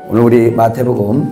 오늘 우리 마태복음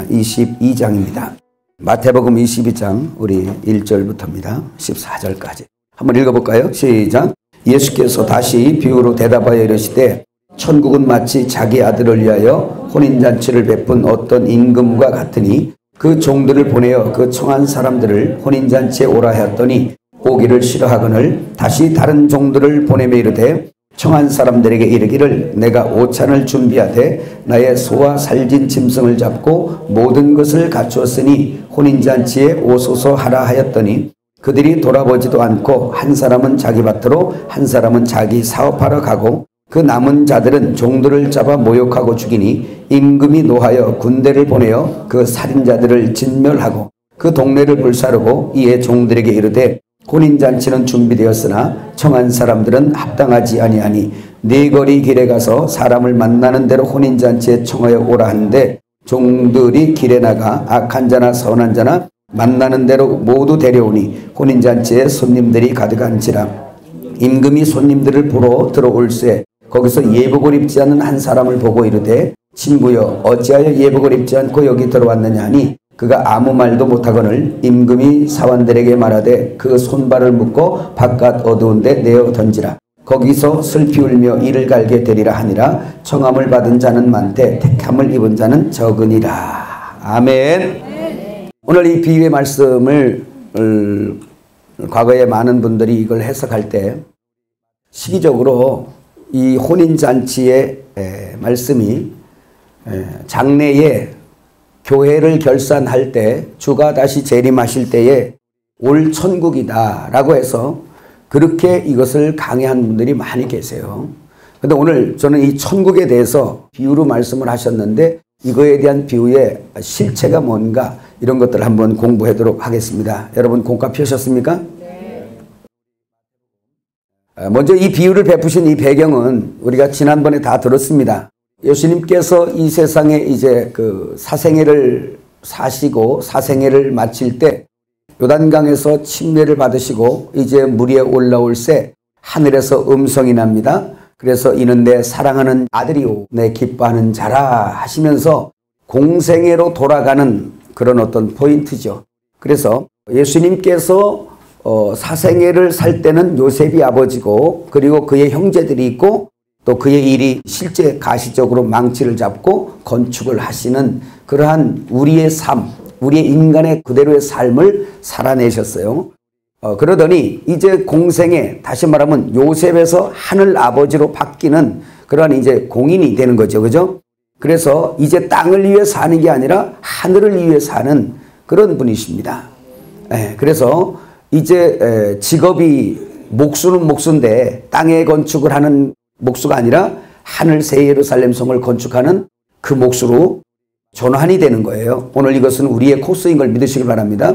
22장입니다. 마태복음 22장 우리 1절부터입니다. 14절까지 한번 읽어볼까요? 시작. 예수께서 다시 비유로 대답하여 이르시되 천국은 마치 자기 아들을 위하여 혼인잔치를 베푼 어떤 임금과 같으니 그 종들을 보내어 그 청한 사람들을 혼인잔치에 오라 하였더니 오기를 싫어하거늘 다시 다른 종들을 보내며 이르되 청한 사람들에게 이르기를 내가 오찬을 준비하되 나의 소와 살진 짐승을 잡고 모든 것을 갖추었으니 혼인잔치에 오소서 하라 하였더니 그들이 돌아보지도 않고 한 사람은 자기 밭으로 한 사람은 자기 사업하러 가고 그 남은 자들은 종들을 잡아 모욕하고 죽이니 임금이 노하여 군대를 보내어 그 살인자들을 진멸하고 그 동네를 불사르고 이에 종들에게 이르되 혼인잔치는 준비되었으나 청한 사람들은 합당하지 아니하니 네 거리 길에 가서 사람을 만나는 대로 혼인잔치에 청하여 오라 하는데 종들이 길에 나가 악한 자나 선한 자나 만나는 대로 모두 데려오니 혼인잔치에 손님들이 가득한지라. 임금이 손님들을 보러 들어올새 거기서 예복을 입지 않은 한 사람을 보고 이르되 친구여 어찌하여 예복을 입지 않고 여기 들어왔느냐 하니 그가 아무 말도 못하거늘 임금이 사환들에게 말하되 그 손발을 묶고 바깥 어두운 데 내어 던지라. 거기서 슬피 울며 이를 갈게 되리라 하니라. 청함을 받은 자는 많되 택함을 입은 자는 적으니라. 아멘. 오늘 이 비유의 말씀을 과거에 많은 분들이 이걸 해석할 때 시기적으로 이 혼인잔치의 말씀이 장래에 교회를 결산할 때 주가 다시 재림하실 때에 올 천국이다 라고 해서 그렇게 이것을 강해한 분들이 많이 계세요. 그런데 오늘 저는 이 천국에 대해서 비유로 말씀을 하셨는데 이거에 대한 비유의 실체가 뭔가 이런 것들을 한번 공부하도록 하겠습니다. 여러분 공과 펴셨습니까? 네. 먼저 이 비유를 베푸신 이 배경은 우리가 지난번에 다 들었습니다. 예수님께서 이 세상에 이제 그 사생애를 사시고 사생애를 마칠 때 요단강에서 침례를 받으시고 이제 물 위에 올라올 새 하늘에서 음성이 납니다. 그래서 이는 내 사랑하는 아들이요 내 기뻐하는 자라 하시면서 공생애로 돌아가는 그런 어떤 포인트죠. 그래서 예수님께서 사생애를 살 때는 요셉이 아버지고 그리고 그의 형제들이 있고 또 그의 일이 실제 가시적으로 망치를 잡고 건축을 하시는 그러한 우리의 삶, 우리의 인간의 그대로의 삶을 살아내셨어요. 그러더니 이제 공생에 다시 말하면 요셉에서 하늘 아버지로 바뀌는 그러한 이제 공인이 되는 거죠. 그죠? 그래서 이제 땅을 위해 사는 게 아니라 하늘을 위해 사는 그런 분이십니다. 그래서 이제 직업이 목수는 목수인데 땅에 건축을 하는 목수가 아니라 하늘 새 예루살렘 성을 건축하는 그 목수로 전환이 되는 거예요. 오늘 이것은 우리의 코스인 걸 믿으시길 바랍니다.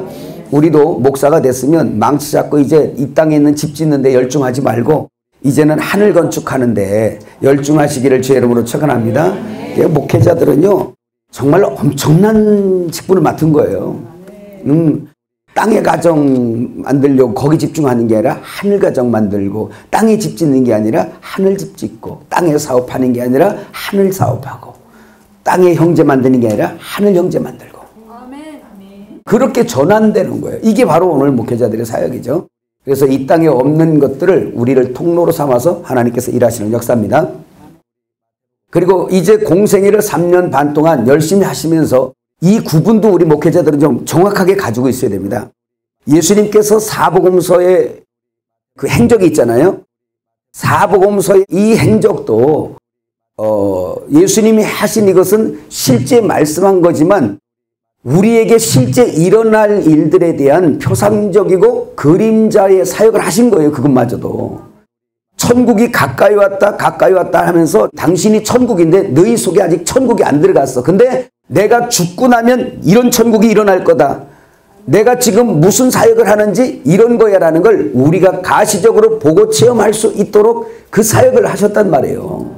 우리도 목사가 됐으면 망치 잡고 이제 이 땅에 있는 집 짓는 데 열중하지 말고 이제는 하늘 건축하는데 열중하시기를 주의 이름으로 축원합니다. 목회자들은요 정말 엄청난 직분을 맡은 거예요. 땅의 가정 만들려고 거기 집중하는 게 아니라 하늘 가정 만들고 땅에 집 짓는 게 아니라 하늘 집 짓고 땅에 사업하는 게 아니라 하늘 사업하고 땅에 형제 만드는 게 아니라 하늘 형제 만들고 그렇게 전환되는 거예요. 이게 바로 오늘 목회자들의 사역이죠. 그래서 이 땅에 없는 것들을 우리를 통로로 삼아서 하나님께서 일하시는 역사입니다. 그리고 이제 공생애를 3년 반 동안 열심히 하시면서 이 구분도 우리 목회자들은 좀 정확하게 가지고 있어야 됩니다. 예수님께서 사복음서에 그 행적이 있잖아요. 사복음서의 이 행적도 예수님이 하신 이것은 실제 말씀한 거지만 우리에게 실제 일어날 일들에 대한 표상적이고 그림자의 사역을 하신 거예요. 그것마저도. 천국이 가까이 왔다 가까이 왔다 하면서 당신이 천국인데 너희 속에 아직 천국이 안 들어갔어. 근데 내가 죽고 나면 이런 천국이 일어날 거다. 내가 지금 무슨 사역을 하는지 이런 거야 라는 걸 우리가 가시적으로 보고 체험할 수 있도록 그 사역을 하셨단 말이에요.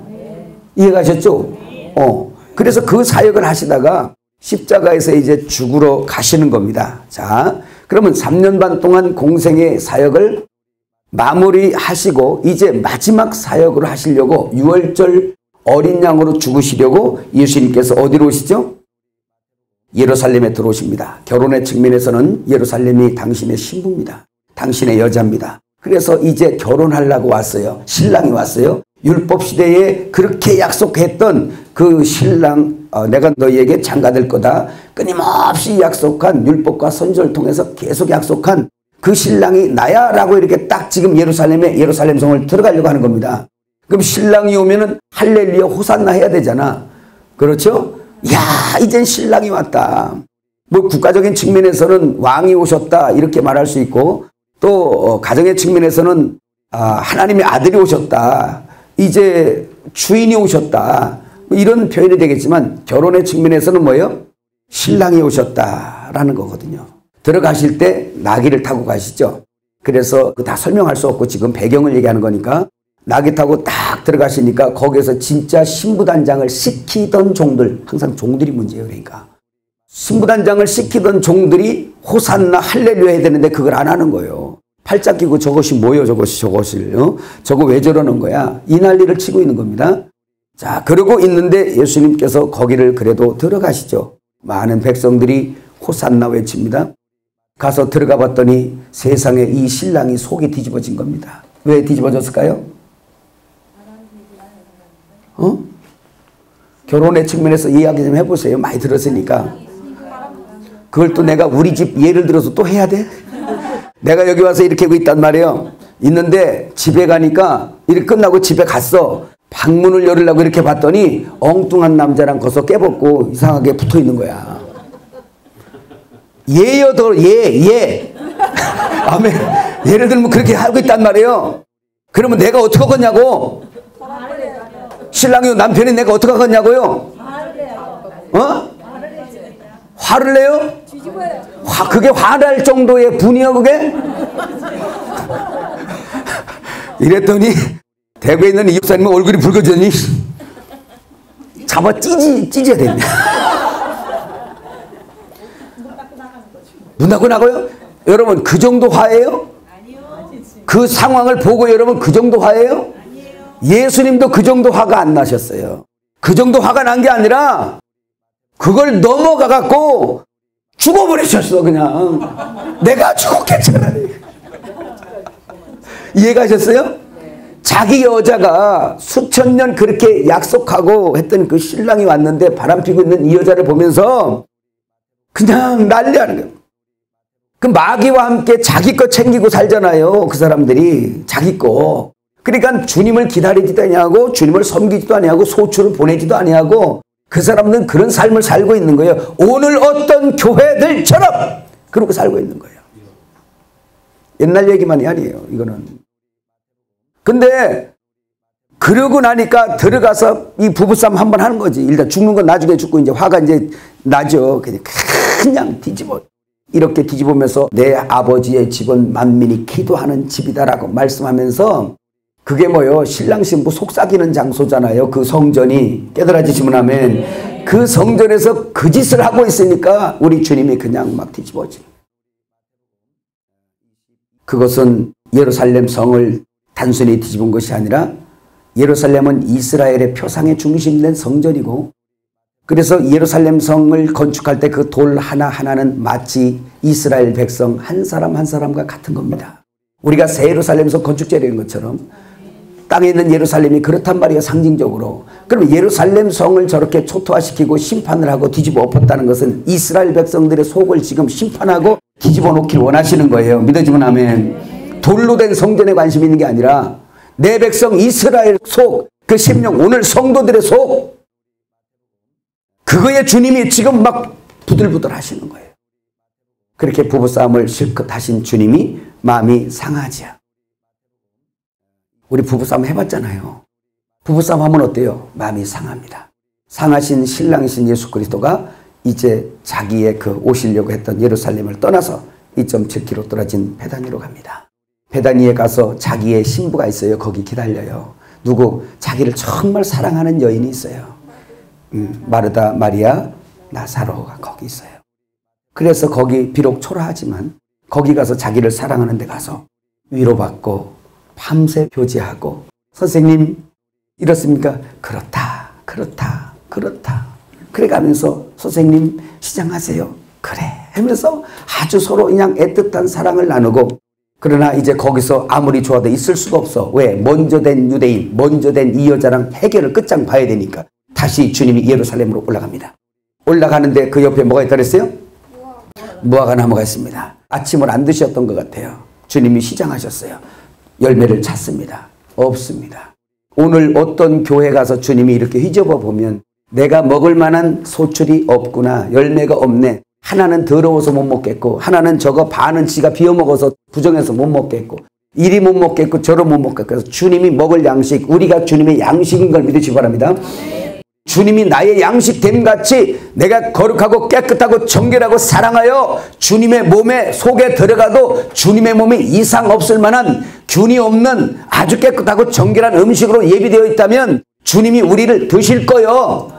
이해가셨죠? 그래서 그 사역을 하시다가 십자가에서 이제 죽으러 가시는 겁니다. 자, 그러면 3년 반 동안 공생의 사역을 마무리하시고 이제 마지막 사역으로 하시려고 6월절 어린 양으로 죽으시려고 예수님께서 어디로 오시죠? 예루살렘에 들어오십니다. 결혼의 측면에서는 예루살렘이 당신의 신부입니다. 당신의 여자입니다. 그래서 이제 결혼하려고 왔어요. 신랑이 왔어요. 율법 시대에 그렇게 약속했던 그 신랑, 내가 너희에게 장가될 거다, 끊임없이 약속한, 율법과 선지자를 통해서 계속 약속한 그 신랑이 나야 라고 이렇게 딱 지금 예루살렘 성을 들어가려고 하는 겁니다. 그럼 신랑이 오면은 할렐루야 호산나 해야 되잖아. 그렇죠? 야, 이젠 신랑이 왔다. 뭐 국가적인 측면에서는 왕이 오셨다 이렇게 말할 수 있고, 또 가정의 측면에서는 하나님의 아들이 오셨다, 이제 주인이 오셨다, 이런 표현이 되겠지만, 결혼의 측면에서는 뭐예요? 신랑이 오셨다라는 거거든요. 들어가실 때 나귀를 타고 가시죠. 그래서 다 설명할 수 없고 지금 배경을 얘기하는 거니까, 나귀 타고 딱 들어가시니까 거기에서 진짜 신부단장을 시키던 종들, 항상 종들이 문제예요. 그러니까 신부단장을 시키던 종들이 호산나 할렐루야 해야 되는데 그걸 안 하는 거예요. 팔짱 끼고 저것이 뭐예요? 저거 왜 저러는 거야? 이 난리를 치고 있는 겁니다. 자, 그러고 있는데 예수님께서 거기를 그래도 들어가시죠. 많은 백성들이 호산나 외칩니다. 가서 들어가 봤더니 세상에 이 신랑이 속이 뒤집어진 겁니다. 왜 뒤집어졌을까요? 결혼의 측면에서 이야기 좀 해보세요. 많이 들었으니까. 그걸 또 내가 우리 집 예를 들어서 또 해야 돼? 내가 여기 와서 이렇게 하고 있단 말이에요. 있는데 집에 가니까 이렇게 끝나고 집에 갔어. 방문을 열으려고 이렇게 봤더니 엉뚱한 남자랑 거기서 깨벗고 이상하게 붙어 있는 거야. 얘요, 얘. 아멘. 예를 들면 그렇게 하고 있단 말이에요. 그러면 내가 어떻게 하겠냐고. 신랑이 남편이 내가 어떻게 하겠냐고요. 화를 내요? 그게 화날 정도의 분이요 그게? 이랬더니 대구에 있는 이 목사님 얼굴이 붉어졌니? 잡아 찢어야 됩니다. 문 닫고 나가요? 여러분 그 정도 화예요? 그 상황을 보고 여러분 그 정도 화예요? 예수님도 그 정도 화가 안 나셨어요. 그 정도 화가 난 게 아니라 그걸 넘어가 갖고 죽어버리셨어. 그냥 내가 죽었겠잖아. 이해가셨어요? 자기 여자가 수천 년 그렇게 약속하고 했던 그 신랑이 왔는데 바람피고 있는 이 여자를 보면서 그냥 난리하는 거예요. 그 마귀와 함께 자기 거 챙기고 살잖아요. 그 사람들이 자기 거. 그러니까 주님을 기다리지도 아니하고 주님을 섬기지도 아니하고 소출을 보내지도 아니하고 그 사람들은 그런 삶을 살고 있는 거예요. 오늘 어떤 교회들처럼 그러고 살고 있는 거예요. 옛날 얘기만이 아니에요. 이거는. 근데 그러고 나니까 들어가서 이 부부싸움 한번 하는 거지. 일단 죽는 건 나중에 죽고 이제 화가 이제 나죠. 그냥 뒤집어. 이렇게 뒤집으면서 내 아버지의 집은 만민이 기도하는 집이다라고 말씀하면서 그게 뭐요? 신랑 신부 속삭이는 장소잖아요. 그 성전이. 깨달아지시면 하면 그 성전에서 그 짓을 하고 있으니까 우리 주님이 그냥 막 뒤집어지. 그것은 예루살렘 성을 단순히 뒤집은 것이 아니라 예루살렘은 이스라엘의 표상의 중심된 성전이고 그래서 예루살렘 성을 건축할 때 그 돌 하나하나는 마치 이스라엘 백성 한 사람 한 사람과 같은 겁니다. 우리가 새 예루살렘 성 건축제라는 것처럼 땅에 있는 예루살렘이 그렇단 말이에요. 상징적으로. 그럼 예루살렘 성을 저렇게 초토화시키고 심판을 하고 뒤집어 엎었다는 것은 이스라엘 백성들의 속을 지금 심판하고 뒤집어 놓기를 원하시는 거예요. 믿어지면 아멘. 돌로 된 성전에 관심이 있는 게 아니라 내 백성 이스라엘 속, 그 심령, 오늘 성도들의 속, 그거에 주님이 지금 막 부들부들 하시는 거예요. 그렇게 부부싸움을 실컷 하신 주님이 마음이 상하지요. 우리 부부싸움 해봤잖아요. 부부싸움 하면 어때요? 마음이 상합니다. 상하신 신랑이신 예수 그리스도가 이제 자기의 그 오시려고 했던 예루살렘을 떠나서 2.7km 떨어진 베다니로 갑니다. 베다니에 가서 자기의 신부가 있어요. 거기 기다려요. 누구? 자기를 정말 사랑하는 여인이 있어요. 마르다, 마리아, 나사로가 거기 있어요. 그래서 거기 비록 초라하지만 거기 가서 자기를 사랑하는 데 가서 위로받고 밤새 교제하고 선생님 이렇습니까? 그렇다. 그렇다, 그렇다. 그래 가면서 선생님 시장하세요. 그래 하면서 아주 서로 그냥 애틋한 사랑을 나누고, 그러나 이제 거기서 아무리 좋아도 있을 수가 없어. 왜? 먼저 된 유대인, 먼저 된 이 여자랑 해결을 끝장 봐야 되니까 다시 주님이 예루살렘으로 올라갑니다. 올라가는데 그 옆에 뭐가 있다 그랬어요? 무화과 나무가 있습니다. 아침을 안 드셨던 것 같아요. 주님이 시장하셨어요. 열매를 찾습니다. 없습니다. 오늘 어떤 교회 가서 주님이 이렇게 휘저어 보면 내가 먹을 만한 소출이 없구나. 열매가 없네. 하나는 더러워서 못 먹겠고, 하나는 저거 반은 지가 비워먹어서 부정해서 못 먹겠고, 이리 못 먹겠고 저리 못 먹겠고. 그래서 주님이 먹을 양식, 우리가 주님의 양식인 걸 믿으시기 바랍니다. 주님이 나의 양식됨 같이 내가 거룩하고 깨끗하고 정결하고 사랑하여 주님의 몸에 속에 들어가도 주님의 몸에 이상 없을 만한 균이 없는 아주 깨끗하고 정결한 음식으로 예비되어 있다면 주님이 우리를 드실 거예요.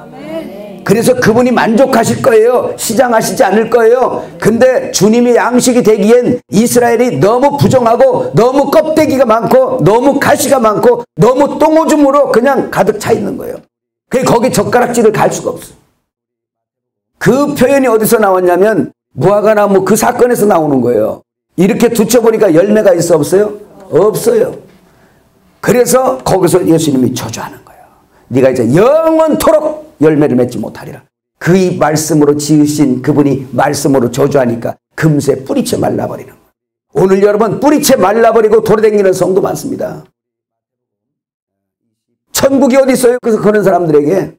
그래서 그분이 만족하실 거예요. 시장하시지 않을 거예요. 근데 주님의 양식이 되기엔 이스라엘이 너무 부정하고 너무 껍데기가 많고 너무 가시가 많고 너무 똥오줌으로 그냥 가득 차 있는 거예요. 거기 젓가락질을 갈 수가 없어요. 그 표현이 어디서 나왔냐면 무화과나무 그 사건에서 나오는 거예요. 이렇게 두쳐보니까 열매가 있어 없어요? 없어요. 그래서 거기서 예수님이 저주하는 거예요. 네가 이제 영원토록 열매를 맺지 못하리라. 그 말씀으로 지으신 그분이 말씀으로 저주하니까 금세 뿌리채 말라버리는 거예요. 오늘 여러분 뿌리채 말라버리고 돌아다니는 성도 많습니다. 천국이 어디 있어요? 그래서 그런 사람들에게,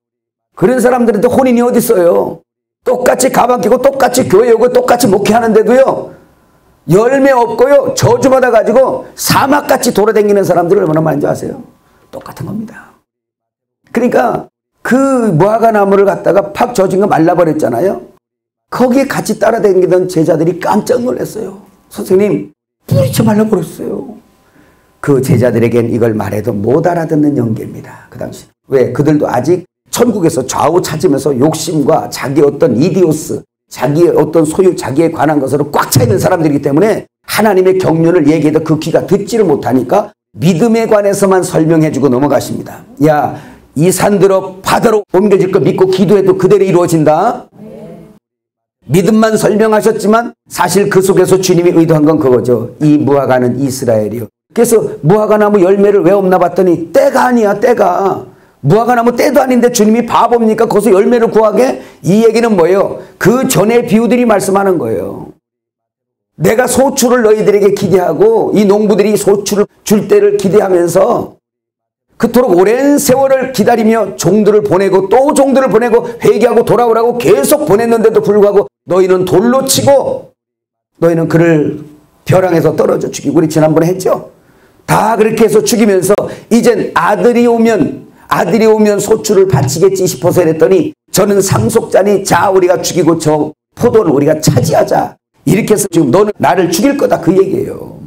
그런 사람들한테 혼인이 어디 있어요? 똑같이 가방 끼고 똑같이 교회 오고 똑같이 목회하는데도요 열매 없고요 저주받아 가지고 사막같이 돌아다니는 사람들을 얼마나 많은지 아세요? 똑같은 겁니다. 그러니까 그 무화과 나무를 갖다가 팍 젖은 거 말라버렸잖아요. 거기에 같이 따라다니던 제자들이 깜짝 놀랐어요. 선생님 뿌리쳐 말라버렸어요. 그 제자들에겐 이걸 말해도 못 알아듣는 연기입니다. 그 당시. 왜? 그들도 아직 천국에서 좌우 찾으면서 욕심과 자기 어떤 이디오스, 자기의 어떤 소유, 자기에 관한 것으로 꽉 차 있는 사람들이기 때문에 하나님의 경륜을 얘기해도 그 귀가 듣지를 못하니까 믿음에 관해서만 설명해주고 넘어가십니다. 야, 이 산들어 바다로 옮겨질 거 믿고 기도해도 그대로 이루어진다. 믿음만 설명하셨지만 사실 그 속에서 주님이 의도한 건 그거죠. 이 무화과는 이스라엘이요. 그래서 무화과나무 열매를 왜 없나 봤더니 때가 아니야. 때가. 무화과나무 때도 아닌데 주님이 바보입니까? 거기서 열매를 구하게? 이 얘기는 뭐예요? 그 전에 비유들이 말씀하는 거예요. 내가 소출을 너희들에게 기대하고 이 농부들이 소출을 줄 때를 기대하면서 그토록 오랜 세월을 기다리며 종들을 보내고 또 종들을 보내고 회개하고 돌아오라고 계속 보냈는데도 불구하고 너희는 돌로 치고 너희는 그를 벼랑에서 떨어져 죽이고, 우리 지난번에 했죠? 다 그렇게 해서 죽이면서 이젠 아들이 오면 소출을 바치겠지 싶어서 이랬더니 저는 상속자니 자 우리가 죽이고 저 포도를 우리가 차지하자. 이렇게 해서 지금 너는 나를 죽일 거다 그 얘기예요.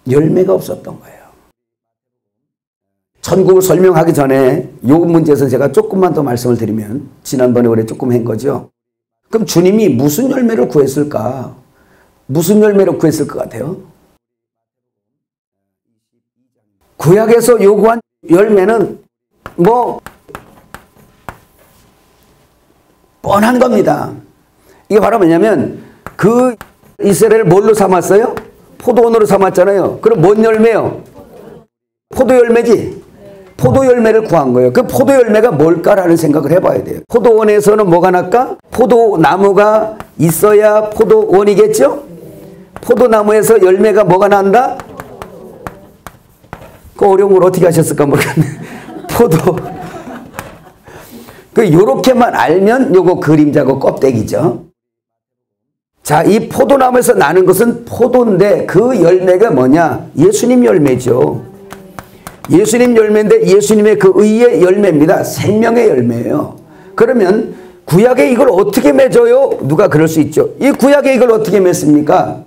열매가 없었던 거예요. 천국을 설명하기 전에 이 문제에서 제가 조금만 더 말씀을 드리면, 지난번에 우리 조금 한 거죠. 그럼 주님이 무슨 열매를 구했을까? 무슨 열매를 구했을 것 같아요? 구약에서 요구한 열매는 뭐 뻔한 겁니다. 이게 바로 뭐냐면 그 이스라엘을 뭘로 삼았어요? 포도원으로 삼았잖아요. 그럼 뭔 열매요? 포도 열매지. 포도 열매를 구한 거예요. 그 포도 열매가 뭘까라는 생각을 해봐야 돼요. 포도원에서는 뭐가 날까? 포도나무가 있어야 포도원이겠죠? 포도나무에서 열매가 뭐가 난다? 그 어려운 걸 어떻게 하셨을까 모르겠네. 포도. 요렇게만 알면 요거 그림자고 껍데기죠. 자, 이 포도나무에서 나는 것은 포도인데 그 열매가 뭐냐? 예수님 열매죠. 예수님 열매인데 예수님의 그 의의 열매입니다. 생명의 열매예요. 그러면 구약에 이걸 어떻게 맺어요? 누가 그럴 수 있죠. 이 구약에 이걸 어떻게 맺습니까?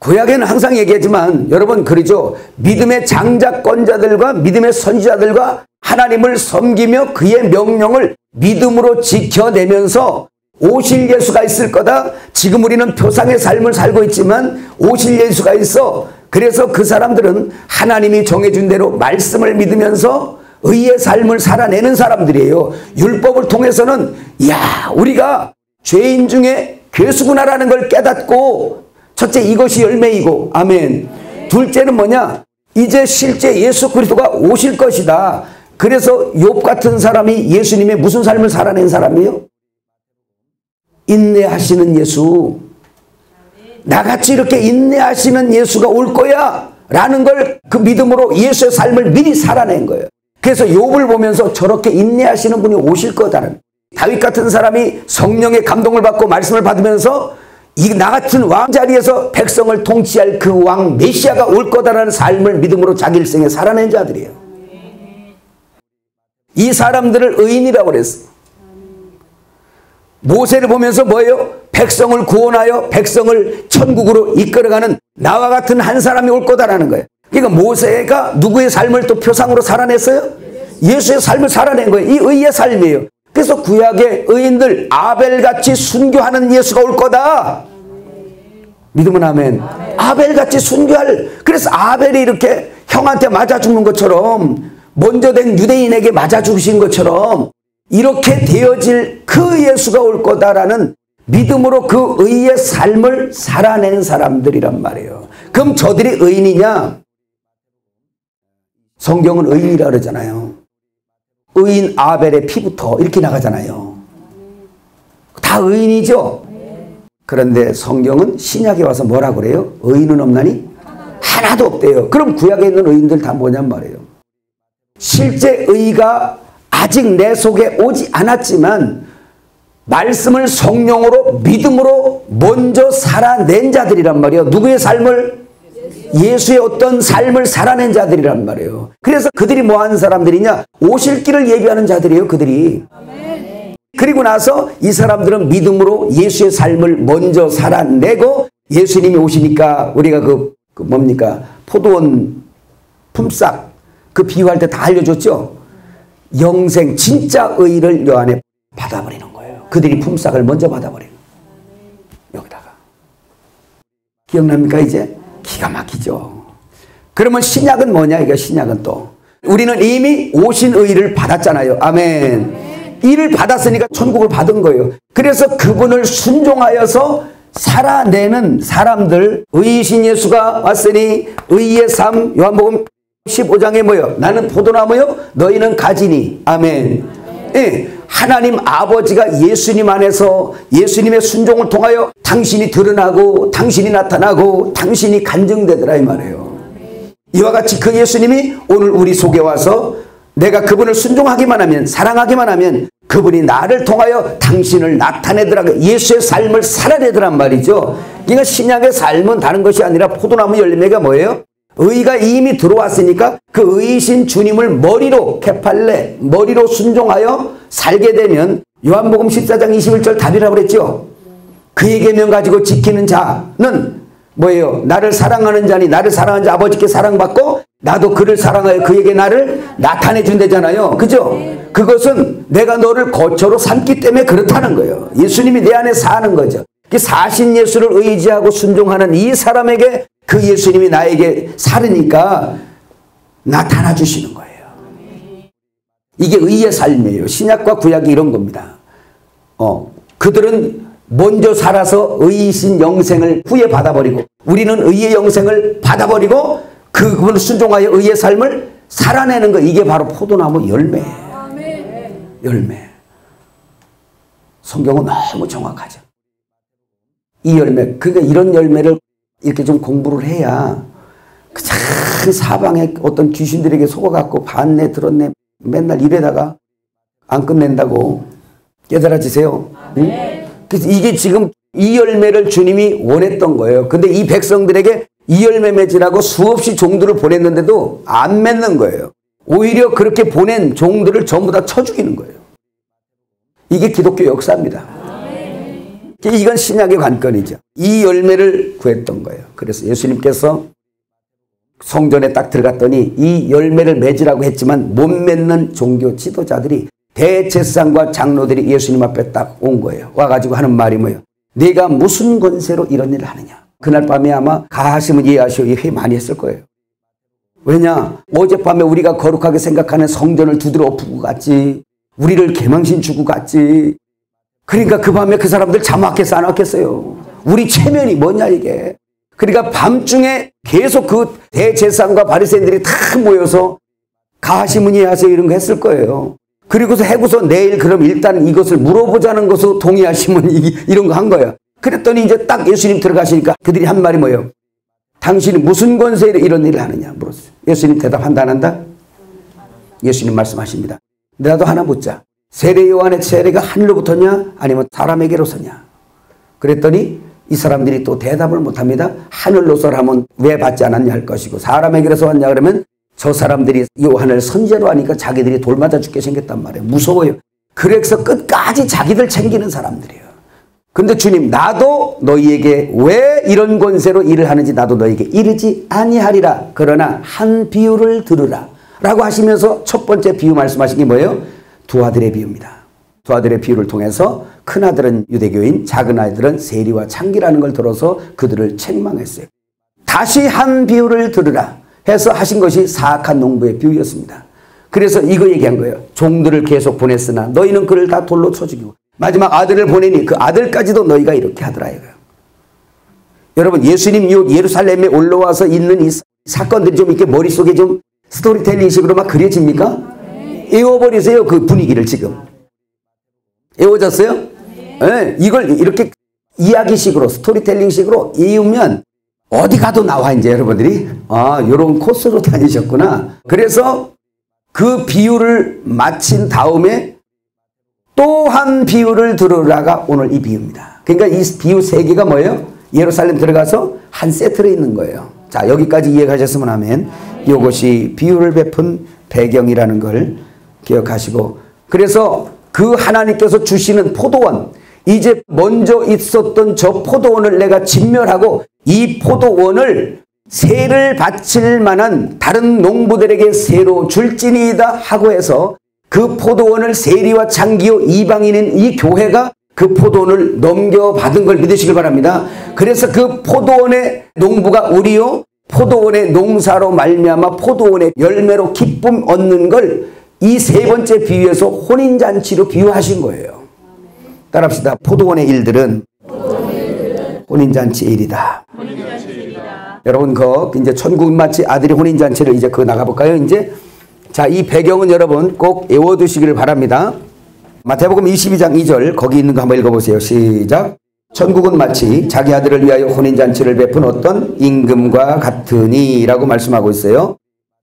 구약에는 항상 얘기하지만 여러분 그러죠. 믿음의 장자권자들과 믿음의 선지자들과 하나님을 섬기며 그의 명령을 믿음으로 지켜내면서 오실 예수가 있을 거다. 지금 우리는 표상의 삶을 살고 있지만 오실 예수가 있어. 그래서 그 사람들은 하나님이 정해준 대로 말씀을 믿으면서 의의 삶을 살아내는 사람들이에요. 율법을 통해서는 야, 우리가 죄인 중에 괴수구나라는 걸 깨닫고, 첫째 이것이 열매이고, 아멘. 둘째는 뭐냐? 이제 실제 예수 그리스도가 오실 것이다. 그래서 욥 같은 사람이 예수님의 무슨 삶을 살아낸 사람이에요? 인내하시는 예수. 나같이 이렇게 인내하시는 예수가 올 거야 라는 걸 그 믿음으로 예수의 삶을 미리 살아낸 거예요. 그래서 욥을 보면서 저렇게 인내하시는 분이 오실 거다는, 다윗 같은 사람이 성령의 감동을 받고 말씀을 받으면서 이 나 같은 왕 자리에서 백성을 통치할 그 왕 메시아가 올 거다라는 삶을 믿음으로 자기 일생에 살아낸 자들이에요. 이 사람들을 의인이라고 그랬어. 모세를 보면서 뭐예요? 백성을 구원하여 백성을 천국으로 이끌어가는 나와 같은 한 사람이 올 거다라는 거예요. 그러니까 모세가 누구의 삶을 또 표상으로 살아냈어요? 예수의 삶을 살아낸 거예요. 이 의의 삶이에요. 그래서 구약의 의인들, 아벨같이 순교하는 예수가 올 거다. 믿으면 아멘. 아벨같이 순교할, 그래서 아벨이 이렇게 형한테 맞아 죽는 것처럼, 먼저 된 유대인에게 맞아 죽으신 것처럼 이렇게 되어질 그 예수가 올 거다라는 믿음으로 그 의의 삶을 살아낸 사람들이란 말이에요. 그럼 저들이 의인이냐? 성경은 의인이라 그러잖아요. 의인 아벨의 피부터 이렇게 나가잖아요. 다 의인이죠. 그런데 성경은 신약에 와서 뭐라 그래요? 의인은 없나니? 하나도 없대요. 그럼 구약에 있는 의인들 다 뭐냔 말이에요. 실제 의가 아직 내 속에 오지 않았지만 말씀을 성령으로 믿음으로 먼저 살아낸 자들이란 말이에요. 누구의 삶을? 예수의 어떤 삶을 살아낸 자들이란 말이에요. 그래서 그들이 뭐 하는 사람들이냐? 오실 길을 예비하는 자들이에요. 그들이. 그리고 나서 이 사람들은 믿음으로 예수의 삶을 먼저 살아내고, 예수님이 오시니까 우리가 그 뭡니까? 포도원 품삯 그 비유할 때 다 알려줬죠. 영생 진짜 의를 요 안에 받아버리는 거예요. 그들이 품삯을 먼저 받아버리는 거예요. 여기다가. 기억납니까 이제? 기가 막히죠. 그러면 신약은 뭐냐? 이게 신약은 또 우리는 이미 오신 의를 받았잖아요. 아멘. 이를 받았으니까 천국을 받은 거예요. 그래서 그분을 순종하여서 살아내는 사람들, 의이신 예수가 왔으니 의의 삶, 요한복음 15장에 뭐요? 나는 포도나무요 너희는 가지니. 아멘. 예, 하나님 아버지가 예수님 안에서 예수님의 순종을 통하여 당신이 드러나고 당신이 나타나고 당신이 간증되더라 이 말이에요. 이와 같이 그 예수님이 오늘 우리 속에 와서 내가 그분을 순종하기만 하면, 사랑하기만 하면 그분이 나를 통하여 당신을 나타내더라. 예수의 삶을 살아내더란 말이죠. 그러니까 신약의 삶은 다른 것이 아니라 포도나무 열매가 뭐예요? 의가 이미 들어왔으니까 그 의이신 주님을 머리로, 케팔레, 머리로 순종하여 살게 되면, 요한복음 14장 21절 답이라고 그랬죠. 그의 계명 가지고 지키는 자는 뭐예요? 나를 사랑하는 자니 나를 사랑하는 자 아버지께 사랑받고 나도 그를 사랑하여 그에게 나를 나타내 준다잖아요. 그죠? 그것은 내가 너를 거처로 삼기 때문에 그렇다는 거예요. 예수님이 내 안에 사는 거죠. 사신 예수를 의지하고 순종하는 이 사람에게 그 예수님이 나에게 살으니까 나타나 주시는 거예요. 이게 의의 삶이에요. 신약과 구약이 이런 겁니다. 그들은 먼저 살아서 의이신 영생을 후에 받아버리고, 우리는 의의 영생을 받아버리고 그분을 순종하여 의의 삶을 살아내는 거. 이게 바로 포도나무 열매예요. 열매. 성경은 너무 정확하죠. 이 열매, 그러니까 이런 열매를 이렇게 좀 공부를 해야 그 사방에 어떤 귀신들에게 속아갖고 봤네 들었네 맨날 이래다가 안 끝낸다고. 깨달아지세요? 응? 그래서 이게 지금 이 열매를 주님이 원했던 거예요. 근데 이 백성들에게 이 열매 맺으라고 수없이 종들을 보냈는데도 안 맺는 거예요. 오히려 그렇게 보낸 종들을 전부 다 쳐 죽이는 거예요. 이게 기독교 역사입니다. 이건 신약의 관건이죠. 이 열매를 구했던 거예요. 그래서 예수님께서 성전에 딱 들어갔더니 이 열매를 맺으라고 했지만 못 맺는 종교 지도자들이, 대제사장과 장로들이 예수님 앞에 딱 온 거예요. 와가지고 하는 말이 뭐예요? 네가 무슨 권세로 이런 일을 하느냐? 그날 밤에 아마 가하시면 이해하시오 이 회의 많이 했을 거예요. 왜냐? 어젯밤에 우리가 거룩하게 생각하는 성전을 두드려 엎고 갔지. 우리를 개망신 주고 갔지. 그러니까 그 밤에 그 사람들 잠 왔겠어 안 왔겠어요? 우리 체면이 뭐냐 이게. 그러니까 밤중에 계속 그 대제사장과 바리새인들이 다 모여서 가하시면 이해하세요 이런 거 했을 거예요. 그리고서 해고서 내일 그럼 일단 이것을 물어보자는 것으로 동의하시면 이런 거 한 거예요. 그랬더니 이제 딱 예수님 들어가시니까 그들이 한 말이 뭐예요? 당신이 무슨 권세로 이런 일을 하느냐 물었어요. 예수님 대답한다 안 한다? 예수님 말씀하십니다. 나도 하나 묻자. 세례 요한의 세례가 하늘로부터냐 아니면 사람에게로서냐? 그랬더니 이 사람들이 또 대답을 못합니다. 하늘로서라면 왜 받지 않았냐 할 것이고 사람에게로서 왔냐 그러면 저 사람들이 요한을 선제로 하니까 자기들이 돌 맞아 죽게 생겼단 말이에요. 무서워요. 그래서 끝까지 자기들 챙기는 사람들이에요. 근데 주님 나도 너희에게 왜 이런 권세로 일을 하는지 나도 너희에게 이르지 아니하리라. 그러나 한 비유를 들으라 라고 하시면서 첫 번째 비유 말씀하신 게 뭐예요? 두 아들의 비유입니다. 두 아들의 비유를 통해서 큰 아들은 유대교인 작은 아이들은 세리와 창기라는 걸 들어서 그들을 책망했어요. 다시 한 비유를 들으라 해서 하신 것이 사악한 농부의 비유였습니다. 그래서 이거 얘기한 거예요. 종들을 계속 보냈으나 너희는 그를 다 돌로 쳐 죽이고 마지막 아들을 보내니 그 아들까지도 너희가 이렇게 하더라 이거예요. 여러분 예수님 예루살렘에 올라와서 있는 이 사건들이 좀 이렇게 머릿속에 좀 스토리텔링식으로 막 그려집니까? 외워버리세요 그 분위기를 지금. 외워졌어요? 네. 이걸 이렇게 이야기식으로 스토리텔링식으로 이으면 어디 가도 나와 이제 여러분들이 요런 코스로 다니셨구나. 그래서 그 비유를 마친 다음에 또 한 비유를 들으라가 오늘 이 비유입니다. 그러니까 이 비유 세 개가 뭐예요? 예루살렘 들어가서 한 세트로 있는 거예요. 자 여기까지 이해가셨으면 하면 이것이 비유를 베푼 배경이라는 걸 기억하시고 그래서 그 하나님께서 주시는 포도원 이제 먼저 있었던 저 포도원을 내가 진멸하고 이 포도원을 세를 바칠 만한 다른 농부들에게 새로 줄지니이다 하고 해서 그 포도원을 세리와 창기요 이방인인 이 교회가 그 포도원을 넘겨받은 걸 믿으시길 바랍니다. 그래서 그 포도원의 농부가 우리요 포도원의 농사로 말미암아 포도원의 열매로 기쁨 얻는 걸 이 세 번째 비유에서 혼인잔치로 비유하신 거예요. 따라합시다. 포도원의 일들은 혼인잔치의 일이다. 여러분 이제 천국 마치 아들이 혼인잔치를 이제 나가볼까요? 이제 자, 이 배경은 여러분 꼭 외워두시기를 바랍니다. 마태복음 22장 2절 거기 있는 거 한번 읽어보세요. 시작. 천국은 마치 자기 아들을 위하여 혼인잔치를 베푼 어떤 임금과 같으니 라고 말씀하고 있어요.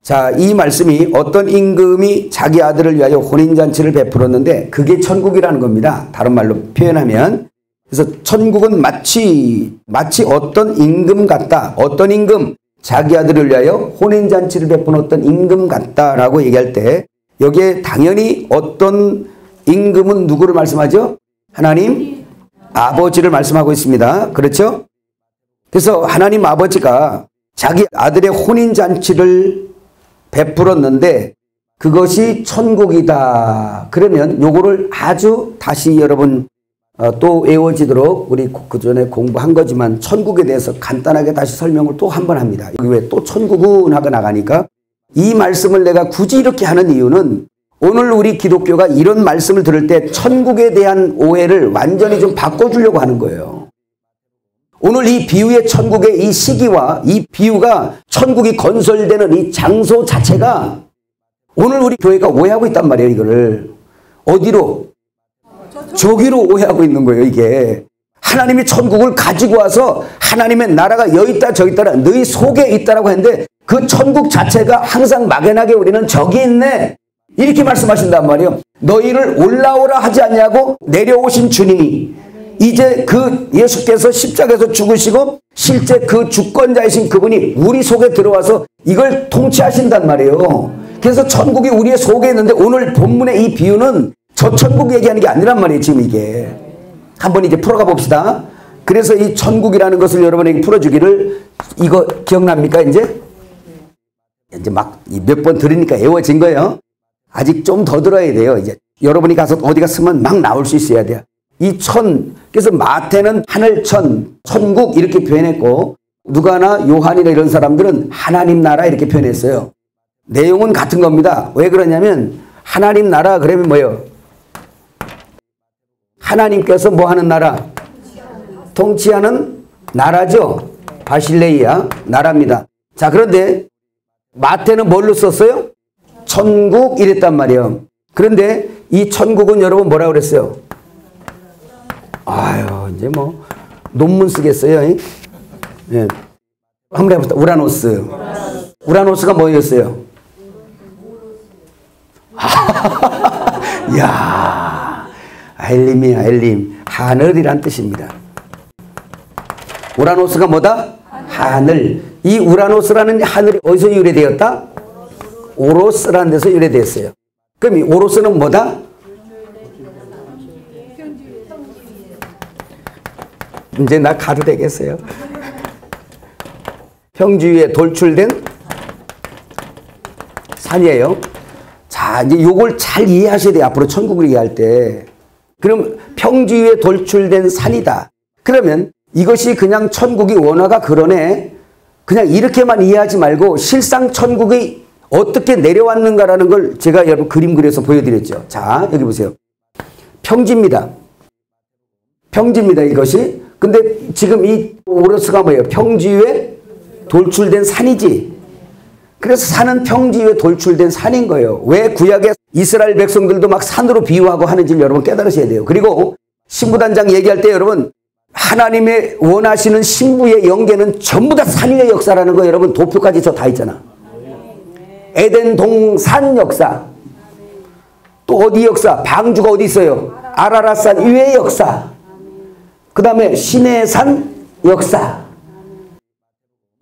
자, 이 말씀이 어떤 임금이 자기 아들을 위하여 혼인잔치를 베풀었는데 그게 천국이라는 겁니다. 다른 말로 표현하면 그래서 천국은 마치 어떤 임금 같다. 어떤 임금? 자기 아들을 위하여 혼인잔치를 베푼 어떤 임금 같다라고 얘기할 때 여기에 당연히 어떤 임금은 누구를 말씀하죠? 하나님 아버지를 말씀하고 있습니다. 그렇죠? 그래서 하나님 아버지가 자기 아들의 혼인잔치를 베풀었는데 그것이 천국이다. 그러면 요거를 아주 다시 여러분 또 외워지도록 우리 그 전에 공부한 거지만 천국에 대해서 간단하게 다시 설명을 또 한 번 합니다. 왜 또 천국은 하고 나가니까 이 말씀을 내가 굳이 이렇게 하는 이유는 오늘 우리 기독교가 이런 말씀을 들을 때 천국에 대한 오해를 완전히 좀 바꿔주려고 하는 거예요. 오늘 이 비유의 천국의 이 시기와 이 비유가 천국이 건설되는 이 장소 자체가 오늘 우리 교회가 오해하고 있단 말이에요. 이거를 어디로? 저기로 오해하고 있는 거예요. 이게 하나님이 천국을 가지고 와서 하나님의 나라가 여기 있다 저기 있다 너희 속에 있다라고 했는데 그 천국 자체가 항상 막연하게 우리는 저기 있네 이렇게 말씀하신단 말이에요. 너희를 올라오라 하지 않냐고 내려오신 주님이 이제 그 예수께서 십자가에서 죽으시고 실제 그 주권자이신 그분이 우리 속에 들어와서 이걸 통치하신단 말이에요. 그래서 천국이 우리의 속에 있는데 오늘 본문의 이 비유는 저 천국 얘기하는 게 아니란 말이에요. 지금 이게 한번 이제 풀어가 봅시다. 그래서 이 천국이라는 것을 여러분에게 풀어주기를 이거 기억납니까? 이제 막 몇 번 들으니까 외워진 거예요. 아직 좀 더 들어야 돼요. 이제 여러분이 가서 어디 갔으면 막 나올 수 있어야 돼요. 이 천, 그래서 마태는 하늘천, 천국 이렇게 표현했고 누가나 요한이나 이런 사람들은 하나님 나라 이렇게 표현했어요. 내용은 같은 겁니다. 왜 그러냐면 하나님 나라 그러면 뭐예요? 하나님께서 뭐 하는 나라? 통치하는 나라죠. 바실레이아 나라입니다. 자, 그런데 마태는 뭘로 썼어요? 천국 이랬단 말이에요. 그런데 이 천국은 여러분 뭐라고 그랬어요? 아유, 이제 뭐 논문 쓰겠어요. 예. 한번 해봅시다. 우라노스. 우라노스가 뭐였어요? 야, 엘림이야, 엘림. 하늘이란 뜻입니다. 우라노스가 뭐다? 하늘. 이 우라노스라는 하늘이 어디서 유래되었다? 오로스라는 데서 유래됐어요. 그럼 이 오로스는 뭐다? 이제 나 가도 되겠어요? 평지위에 돌출된 산이에요. 자, 이제 요걸 잘 이해하셔야 돼요. 앞으로 천국을 이해할 때. 그럼 평지위에 돌출된 산이다. 그러면 이것이 그냥 천국이 원화가 그러네. 그냥 이렇게만 이해하지 말고 실상 천국이 어떻게 내려왔는가라는 걸 제가 여러분 그림 그려서 보여드렸죠. 자, 여기 보세요. 평지입니다. 평지입니다, 이것이. 근데 지금 이 오로스가 뭐예요? 평지 위에 돌출된 산이지. 그래서 산은 평지 위에 돌출된 산인 거예요. 왜 구약의 이스라엘 백성들도 막 산으로 비유하고 하는지 여러분 깨달으셔야 돼요. 그리고 신부단장 얘기할 때 여러분 하나님의 원하시는 신부의 영계는 전부 다 산 위의 역사라는 거 여러분 도표까지 저 다 있잖아. 에덴 동산 역사. 또 어디 역사? 방주가 어디 있어요? 아라랏산 위의 역사. 그 다음에 시내산 역사.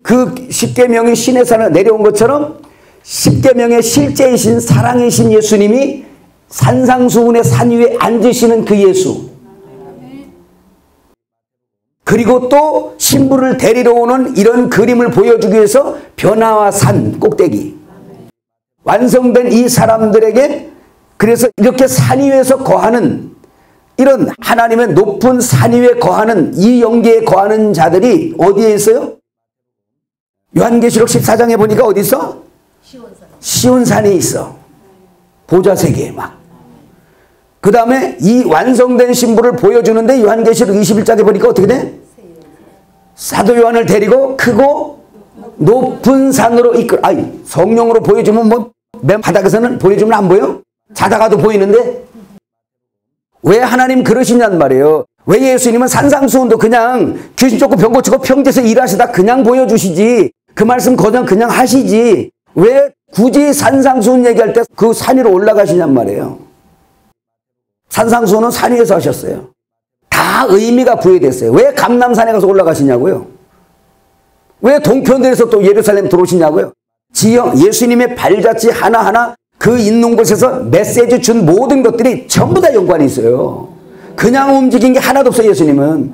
그 십계명이 시내산에 내려온 것처럼 십계명의 실제이신 사랑이신 예수님이 산상수훈의 산 위에 앉으시는 그 예수. 그리고 또 신부를 데리러 오는 이런 그림을 보여주기 위해서 변화와 산 꼭대기. 완성된 이 사람들에게 그래서 이렇게 산 위에서 거하는 이런 하나님의 높은 산 위에 거하는 이 영계에 거하는 자들이 어디에 있어요? 요한계시록 14장에 보니까 어디 있어? 시온산에 있어. 보좌세계에 막. 그 다음에 이 완성된 신부를 보여주는데 요한계시록 21장에 보니까 어떻게 돼? 사도 요한을 데리고 크고 높은 산으로 아니 성령으로 보여주면 뭐 맨 바닥에서는 보여주면 안 보여? 자다가도 보이는데 왜 하나님 그러시냔 말이에요. 왜 예수님은 산상수훈도 그냥 귀신 쫓고 병 고치고 평지에서 일하시다 그냥 보여주시지 그 말씀 그냥 하시지 왜 굳이 산상수훈 얘기할 때 그 산 위로 올라가시냔 말이에요. 산상수훈은 산 위에서 하셨어요. 다 의미가 부여됐어요. 왜 감람산에 가서 올라가시냐고요. 왜 동편들에서 또 예루살렘 들어오시냐고요. 지형 예수님의 발자취 하나하나 그 있는 곳에서 메시지 준 모든 것들이 전부 다 연관이 있어요. 그냥 움직인 게 하나도 없어요. 예수님은.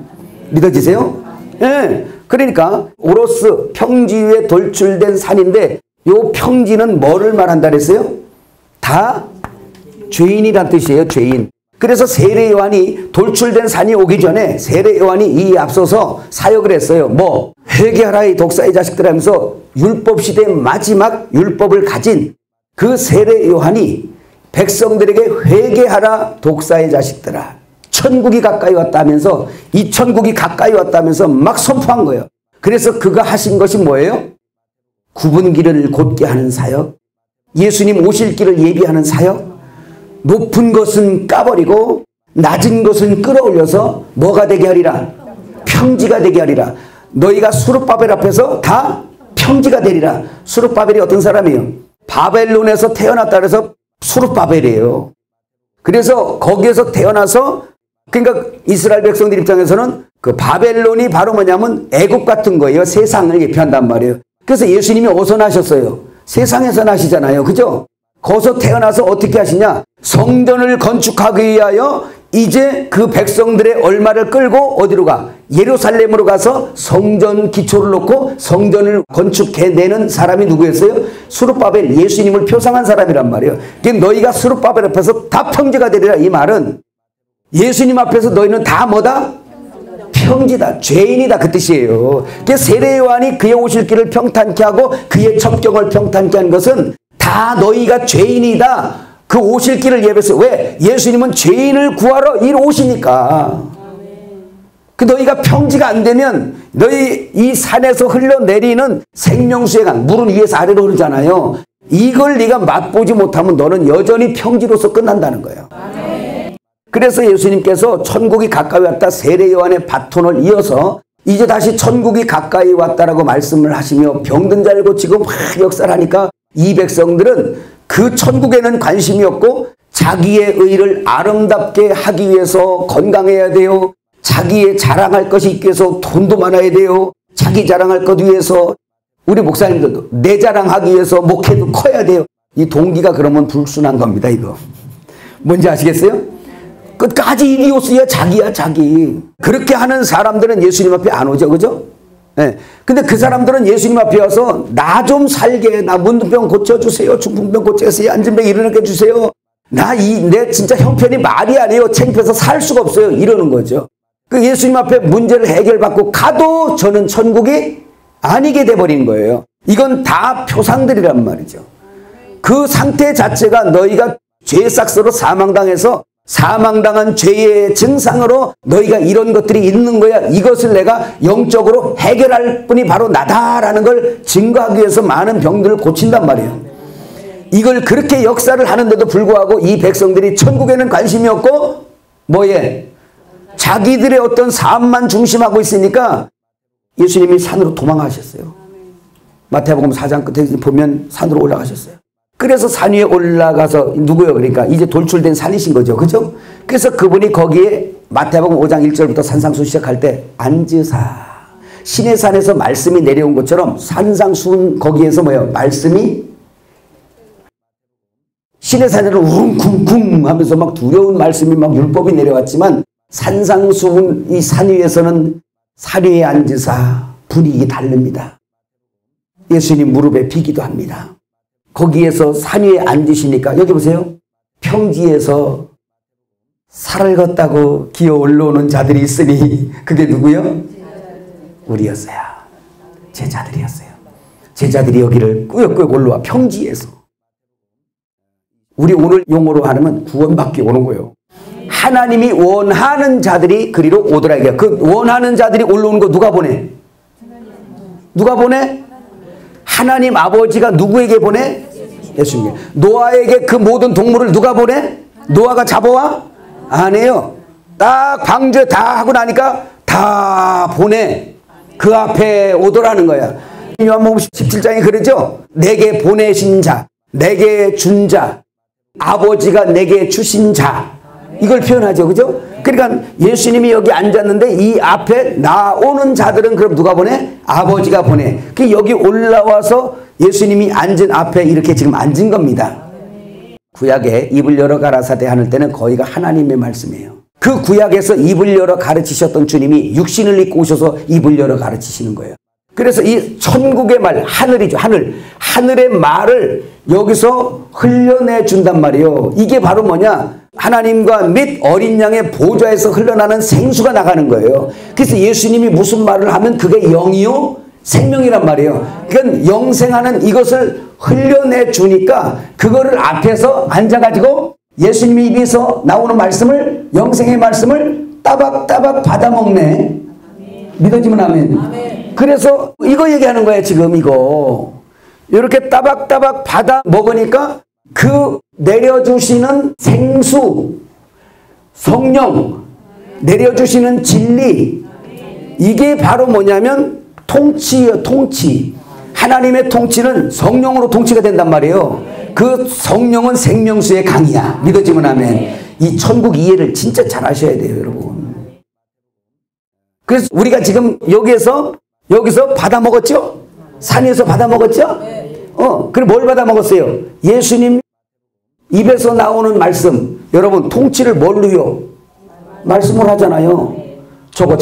믿어지세요? 예. 그러니까 오로스 평지 위에 돌출된 산인데 요 평지는 뭐를 말한다 그랬어요? 다 죄인이란 뜻이에요. 죄인. 그래서 세례 요한이 돌출된 산이 오기 전에 세례 요한이 이 앞서서 사역을 했어요. 뭐 회개하라 이 독사의 자식들 하면서 율법 시대의 마지막 율법을 가진 그 세례 요한이 백성들에게 회개하라 독사의 자식들아 천국이 가까이 왔다면서 이 천국이 가까이 왔다면서 막 선포한 거예요. 그래서 그가 하신 것이 뭐예요? 굽은 길을 곧게 하는 사역, 예수님 오실 길을 예비하는 사역, 높은 것은 까버리고 낮은 것은 끌어올려서 뭐가 되게 하리라? 평지가 되게 하리라. 너희가 수룹바벨 앞에서 다 평지가 되리라. 수룹바벨이 어떤 사람이에요? 바벨론에서 태어났다 그래서 수룹바벨이에요. 그래서 거기에서 태어나서 그러니까 이스라엘 백성들 입장에서는 그 바벨론이 바로 뭐냐면 애국 같은 거예요. 세상을 예표한단 말이에요. 그래서 예수님이 어디서 나셨어요? 세상에서 나시잖아요. 그죠? 거기서 태어나서 어떻게 하시냐? 성전을 건축하기 위하여 이제 그 백성들의 얼마를 끌고 어디로 가? 예루살렘으로 가서 성전 기초를 놓고 성전을 건축해내는 사람이 누구였어요? 수룹바벨, 예수님을 표상한 사람이란 말이에요. 그러니까 너희가 수룹바벨 앞에서 다 평지가 되리라 이 말은 예수님 앞에서 너희는 다 뭐다? 평지다. 죄인이다. 그 뜻이에요. 세례 요한이 그의 오실 길을 평탄케 하고 그의 첩경을 평탄케 한 것은 다 너희가 죄인이다. 그 오실 길을 예배했어요. 왜? 예수님은 죄인을 구하러 이리 오시니까. 그 너희가 평지가 안 되면 너희 이 산에서 흘러내리는 생명수의 강, 물은 위에서 아래로 흐르잖아요. 이걸 네가 맛보지 못하면 너는 여전히 평지로서 끝난다는 거예요. 그래서 예수님께서 천국이 가까이 왔다 세례 요한의 바톤을 이어서 이제 다시 천국이 가까이 왔다라고 말씀을 하시며 병든 자를 고치고 막 역사를 하니까 이 백성들은 그 천국에는 관심이 없고 자기의 의를 아름답게 하기 위해서 건강해야 돼요. 자기의 자랑할 것이 있기 위해서 돈도 많아야 돼요. 자기 자랑할 것 위해서 우리 목사님들도 내 자랑하기 위해서 목회도 커야 돼요. 이 동기가 그러면 불순한 겁니다. 이거 뭔지 아시겠어요? 끝까지 이리오스야 자기야 자기. 그렇게 하는 사람들은 예수님 앞에 안 오죠. 그죠? 네. 근데 그 사람들은 예수님 앞에 와서 나 좀 살게, 나 문둥병 고쳐주세요, 중풍병 고쳐주세요, 안진병 일어나게 해주세요, 내 진짜 형편이 말이 아니에요, 창피해서 살 수가 없어요, 이러는 거죠. 그 예수님 앞에 문제를 해결받고 가도 저는 천국이 아니게 돼버린 거예요. 이건 다 표상들이란 말이죠. 그 상태 자체가 너희가 죄의 싹스로 사망당해서 사망당한 죄의 증상으로 너희가 이런 것들이 있는 거야. 이것을 내가 영적으로 해결할 분이 바로 나다라는 걸 증거하기 위해서 많은 병들을 고친단 말이에요. 이걸 그렇게 역사를 하는데도 불구하고 이 백성들이 천국에는 관심이 없고 뭐에? 자기들의 어떤 삶만 중심하고 있으니까 예수님이 산으로 도망가셨어요. 마태복음 4장 끝에 보면 산으로 올라가셨어요. 그래서 산 위에 올라가서 누구요? 그러니까 이제 돌출된 산이신 거죠. 그죠? 그래서 그분이 거기에 마태복음 5장 1절부터 산상수 시작할 때 앉으사. 신의 산에서 말씀이 내려온 것처럼 산상수훈 거기에서 뭐예요? 말씀이 신의 산에는 우웅쿵쿵 하면서 막 두려운 말씀이 막 율법이 내려왔지만 산상수훈 이 산 위에서는 산 위에 앉으사 분위기 다릅니다. 예수님 무릎에 비기도 합니다. 거기에서 산 위에 앉으시니까 여기 보세요. 평지에서 살을 걷다고 기어 올라오는 자들이 있으니 그게 누구요? 우리였어요. 제자들이었어요. 제자들이 여기를 꾸역꾸역 올라와 평지에서. 우리 오늘 용어로 하면 구원받기 오는 거예요. 하나님이 원하는 자들이 그리로 오더라. 그 원하는 자들이 올라오는 거 누가 보내? 누가 보내? 하나님 아버지가 누구에게 보내? 예수님께. 노아에게 그 모든 동물을 누가 보내? 노아가 잡아와? 아니에요. 딱 방제 다 하고 나니까 다 보내. 그 앞에 오더라는 거야. 요한복음 17장에 그러죠? 내게 보내신 자, 내게 준 자, 아버지가 내게 주신 자, 이걸 표현하죠. 그죠? 그러니까 예수님이 여기 앉았는데 이 앞에 나오는 자들은 그럼 누가 보내? 아버지가 보내. 그 여기 올라와서 예수님이 앉은 앞에 이렇게 지금 앉은 겁니다. 구약에 입을 열어 가라사대 하는 때는 거의가 하나님의 말씀이에요. 그 구약에서 입을 열어 가르치셨던 주님이 육신을 입고 오셔서 입을 열어 가르치시는 거예요. 그래서 이 천국의 말, 하늘이죠. 하늘의 말을 여기서 흘려내 준단 말이에요. 이게 바로 뭐냐? 하나님과 및 어린 양의 보좌에서 흘러나는 생수가 나가는 거예요. 그래서 예수님이 무슨 말을 하면 그게 영이요 생명이란 말이에요. 그러니까 영생하는 이것을 흘려내 주니까 그거를 앞에서 앉아가지고 예수님이 입에서 나오는 말씀을, 영생의 말씀을 따박따박 받아먹네. 믿어지면 아멘. 그래서 이거 얘기하는 거예요. 지금 이거 이렇게 따박따박 받아 먹으니까 그 내려주시는 생수, 성령, 내려주시는 진리, 이게 바로 뭐냐면 통치예요. 통치. 하나님의 통치는 성령으로 통치가 된단 말이에요. 그 성령은 생명수의 강이야. 믿어지면 아멘. 이 천국 이해를 진짜 잘 하셔야 돼요, 여러분. 그래서 우리가 지금 여기서 받아 먹었죠? 산 위에서 받아 먹었죠? 그럼 뭘 받아 먹었어요? 예수님 입에서 나오는 말씀. 여러분, 통치를 뭘로요? 말씀을 하잖아요. 저거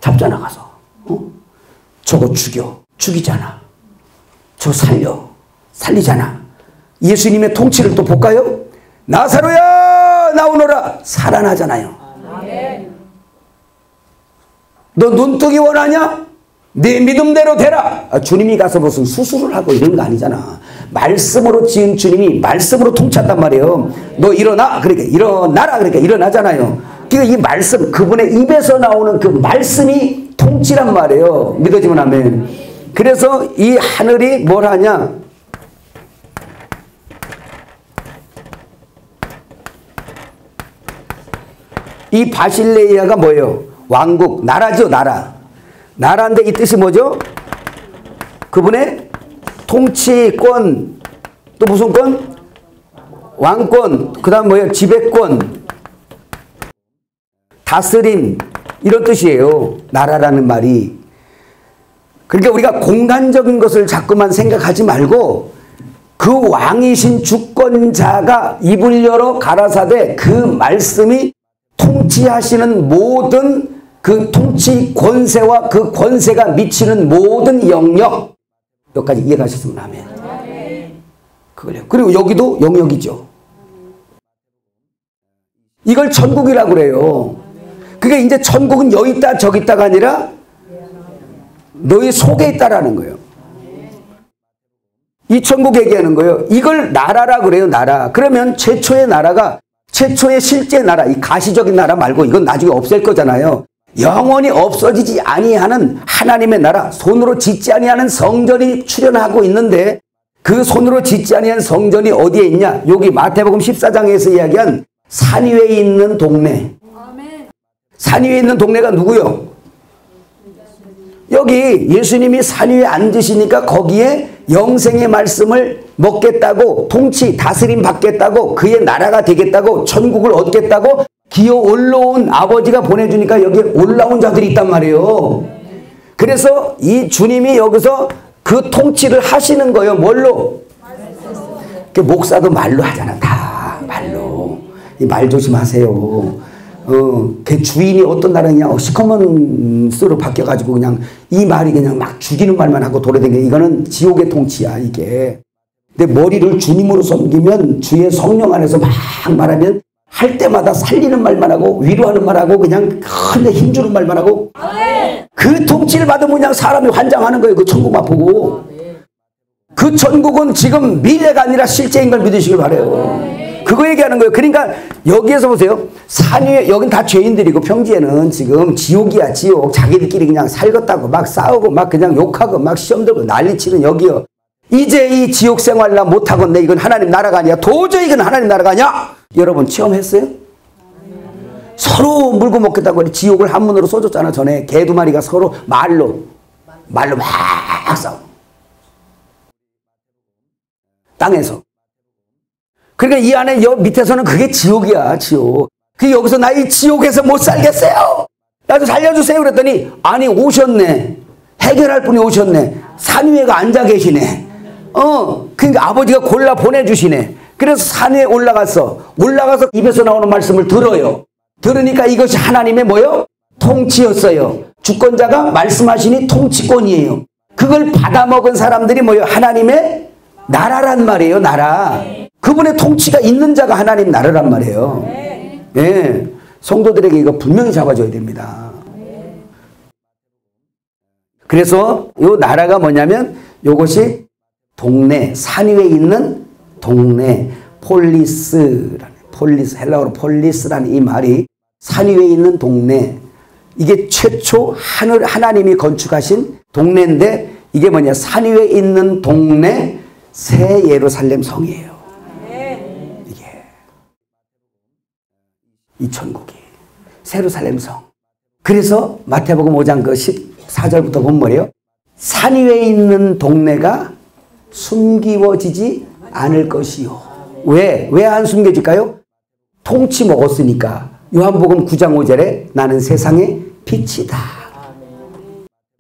잡잖아, 가서. 저거 죽이잖아. 저 살리잖아. 예수님의 통치를 또 볼까요? 나사로야 죽었다가 나오너라 살아나잖아요. 너 눈뜨기 원하냐? 네 믿음대로 되라. 주님이 가서 무슨 수술을 하고 이런 거 아니잖아. 말씀으로 지은 주님이 말씀으로 통치한단 말이에요. 너 일어나. 그러니까 일어나라. 그러니까 일어나잖아요. 그러니까 이 말씀, 그분의 입에서 나오는 그 말씀이 통치란 말이에요. 믿어지면 아멘. 그래서 이 하늘이 뭘 하냐? 이 바실레이아가 뭐예요? 왕국, 나라죠, 나라. 나라인데 이 뜻이 뭐죠? 그분의 통치권, 또 무슨 권? 왕권, 그 다음 뭐예요? 지배권, 다스림, 이런 뜻이에요. 나라라는 말이. 그러니까 우리가 공간적인 것을 자꾸만 생각하지 말고 그 왕이신 주권자가 입을 열어 가라사대 그 말씀이 통치하시는 모든 그 통치 권세와 그 권세가 미치는 모든 영역, 여기까지 이해가셨으면 아멘. 그걸요. 그리고 여기도 영역이죠. 이걸 천국이라고 그래요. 그게 이제 천국은 여기 있다 저기 있다가 아니라 너희 속에 있다라는 거예요. 이 천국 얘기하는 거예요. 이걸 나라라 그래요. 나라. 그러면 최초의 나라가, 최초의 실제 나라, 이 가시적인 나라 말고 이건 나중에 없앨 거잖아요. 영원히 없어지지 아니하는 하나님의 나라, 손으로 짓지 아니하는 성전이 출현하고 있는데 그 손으로 짓지 아니한 성전이 어디에 있냐? 여기 마태복음 14장에서 이야기한 산 위에 있는 동네. 산 위에 있는 동네가 누구요? 여기 예수님이 산 위에 앉으시니까 거기에 영생의 말씀을 먹겠다고, 통치, 다스림 받겠다고, 그의 나라가 되겠다고, 천국을 얻겠다고 기어 올라온 아버지가 보내주니까 여기에 올라온 자들이 있단 말이에요. 그래서 이 주님이 여기서 그 통치를 하시는 거예요. 뭘로? 그 목사도 말로 하잖아. 다 말로. 이 말 조심하세요. 그 주인이 어떤 나라냐, 시커먼 쓰로 바뀌어가지고 그냥 이 말이 그냥 막 죽이는 말만 하고 돌아다니는, 이거는 지옥의 통치야, 이게. 근데 머리를 주님으로 섬기면 주의 성령 안에서 막 말하면 할 때마다 살리는 말만 하고 위로하는 말하고 그냥 큰데 힘주는 말만 하고 그 통치를 받으면 그냥 사람이 환장하는 거예요. 그 천국만 보고. 그 천국은 지금 미래가 아니라 실제인 걸 믿으시길 바라요. 그거 얘기하는 거예요. 그러니까 여기에서 보세요. 산 위에, 여긴 다 죄인들이고 평지에는 지금 지옥이야, 지옥. 자기들끼리 그냥 살겠다고 막 싸우고 막 그냥 욕하고 막 시험 들고 난리치는 여기요. 이제 이 지옥 생활나 못하겠네. 이건 하나님 나라가 아니야. 도저히 이건 하나님 나라가 아니야. 여러분 체험했어요? 서로 물고 먹겠다고 지옥을 한문으로 써줬잖아. 전에 개 두 마리가 서로 말로 막 싸워. 땅에서. 그러니까 이 안에 밑에서는 그게 지옥이야, 지옥. 그 여기서 나 이 지옥에서 못 살겠어요. 나 좀 살려주세요. 그랬더니 아니 오셨네. 해결할 분이 오셨네. 산 위에가 앉아 계시네. 그러니까 아버지가 골라 보내주시네. 그래서 산 위에 올라가서 입에서 나오는 말씀을 들어요. 들으니까 이것이 하나님의 뭐요? 통치였어요. 주권자가 말씀하시니 통치권이에요. 그걸 받아먹은 사람들이 뭐요? 하나님의 나라란 말이에요. 나라. 그분의 통치가 있는 자가 하나님 나라란 말이에요. 예, 성도들에게 이거 분명히 잡아줘야 됩니다. 그래서 이 나라가 뭐냐면 이것이 동네, 산 위에 있는 동네, 폴리스, 헬라어로 폴리스라는 이 말이 산 위에 있는 동네, 이게 최초 하나님이 건축하신 동네인데 이게 뭐냐? 산 위에 있는 동네 새 예루살렘 성이에요. 이게 이 천국이 새 예루살렘 성. 그래서 마태복음 5장 그 14절부터 보면 뭐래요? 산 위에 있는 동네가 숨기워지지 않을 것이요. 왜 안 숨겨질까요? 통치 먹었으니까. 요한복음 9장 5절에 나는 세상의 빛이다.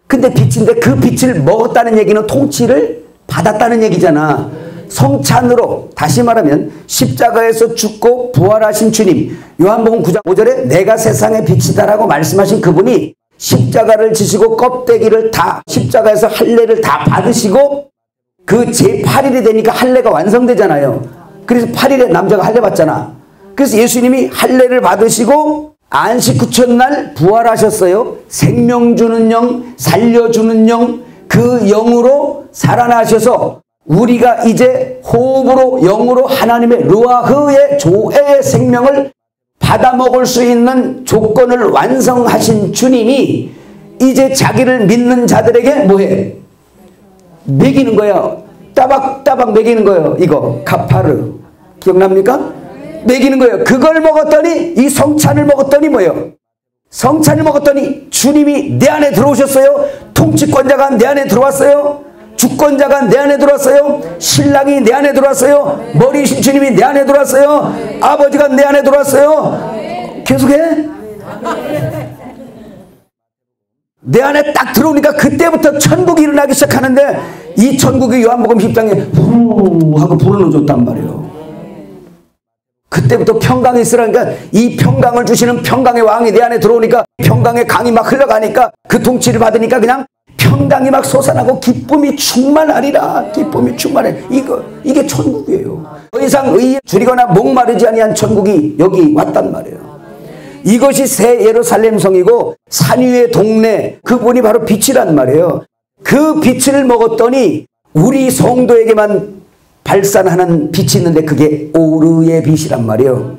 근데 빛인데 그 빛을 먹었다는 얘기는 통치를 받았다는 얘기잖아. 성찬으로, 다시 말하면 십자가에서 죽고 부활하신 주님, 요한복음 9장 5절에 내가 세상의 빛이다라고 말씀하신 그분이 십자가를 지시고 껍데기를 다, 십자가에서 할례를 다 받으시고 그 제8일이 되니까 할례가 완성되잖아요. 그래서 8일에 남자가 할례 받잖아. 그래서 예수님이 할례를 받으시고 안식 후천날 부활하셨어요. 생명 주는 영, 살려주는 영, 그 영으로 살아나셔서 우리가 이제 호흡으로 영으로 하나님의 르와흐의 조회의 생명을 받아먹을 수 있는 조건을 완성하신 주님이 이제 자기를 믿는 자들에게 뭐해? 먹이는 거예요. 따박따박 먹이는 거예요. 이거 카파르 기억납니까? 먹이는 거예요. 그걸 먹었더니 이 성찬을 먹었더니 뭐예요? 성찬을 먹었더니 주님이 내 안에 들어오셨어요. 통치권자가 내 안에 들어왔어요. 주권자가 내 안에 들어왔어요. 신랑이 내 안에 들어왔어요. 머리신 주님이 내 안에 들어왔어요. 아버지가 내 안에 들어왔어요. 계속해. 내 안에 딱 들어오니까 그때부터 천국이 일어나기 시작하는데 이 천국이 요한복음 10장에 후 하고 불을 줬단 말이에요. 그때부터 평강이 있으라니까 이 평강을 주시는 평강의 왕이 내 안에 들어오니까 평강의 강이 막 흘러가니까 그 통치를 받으니까 그냥 평강이 막 솟아나고 기쁨이 충만하리라. 기쁨이 충만해. 이게 천국이에요. 더 이상 의에 줄이거나 목마르지 아니한 천국이 여기 왔단 말이에요. 이것이 새 예루살렘 성이고 산 위의 동네, 그분이 바로 빛이란 말이에요. 그 빛을 먹었더니 우리 성도에게만 발산하는 빛이 있는데 그게 오르의 빛이란 말이에요.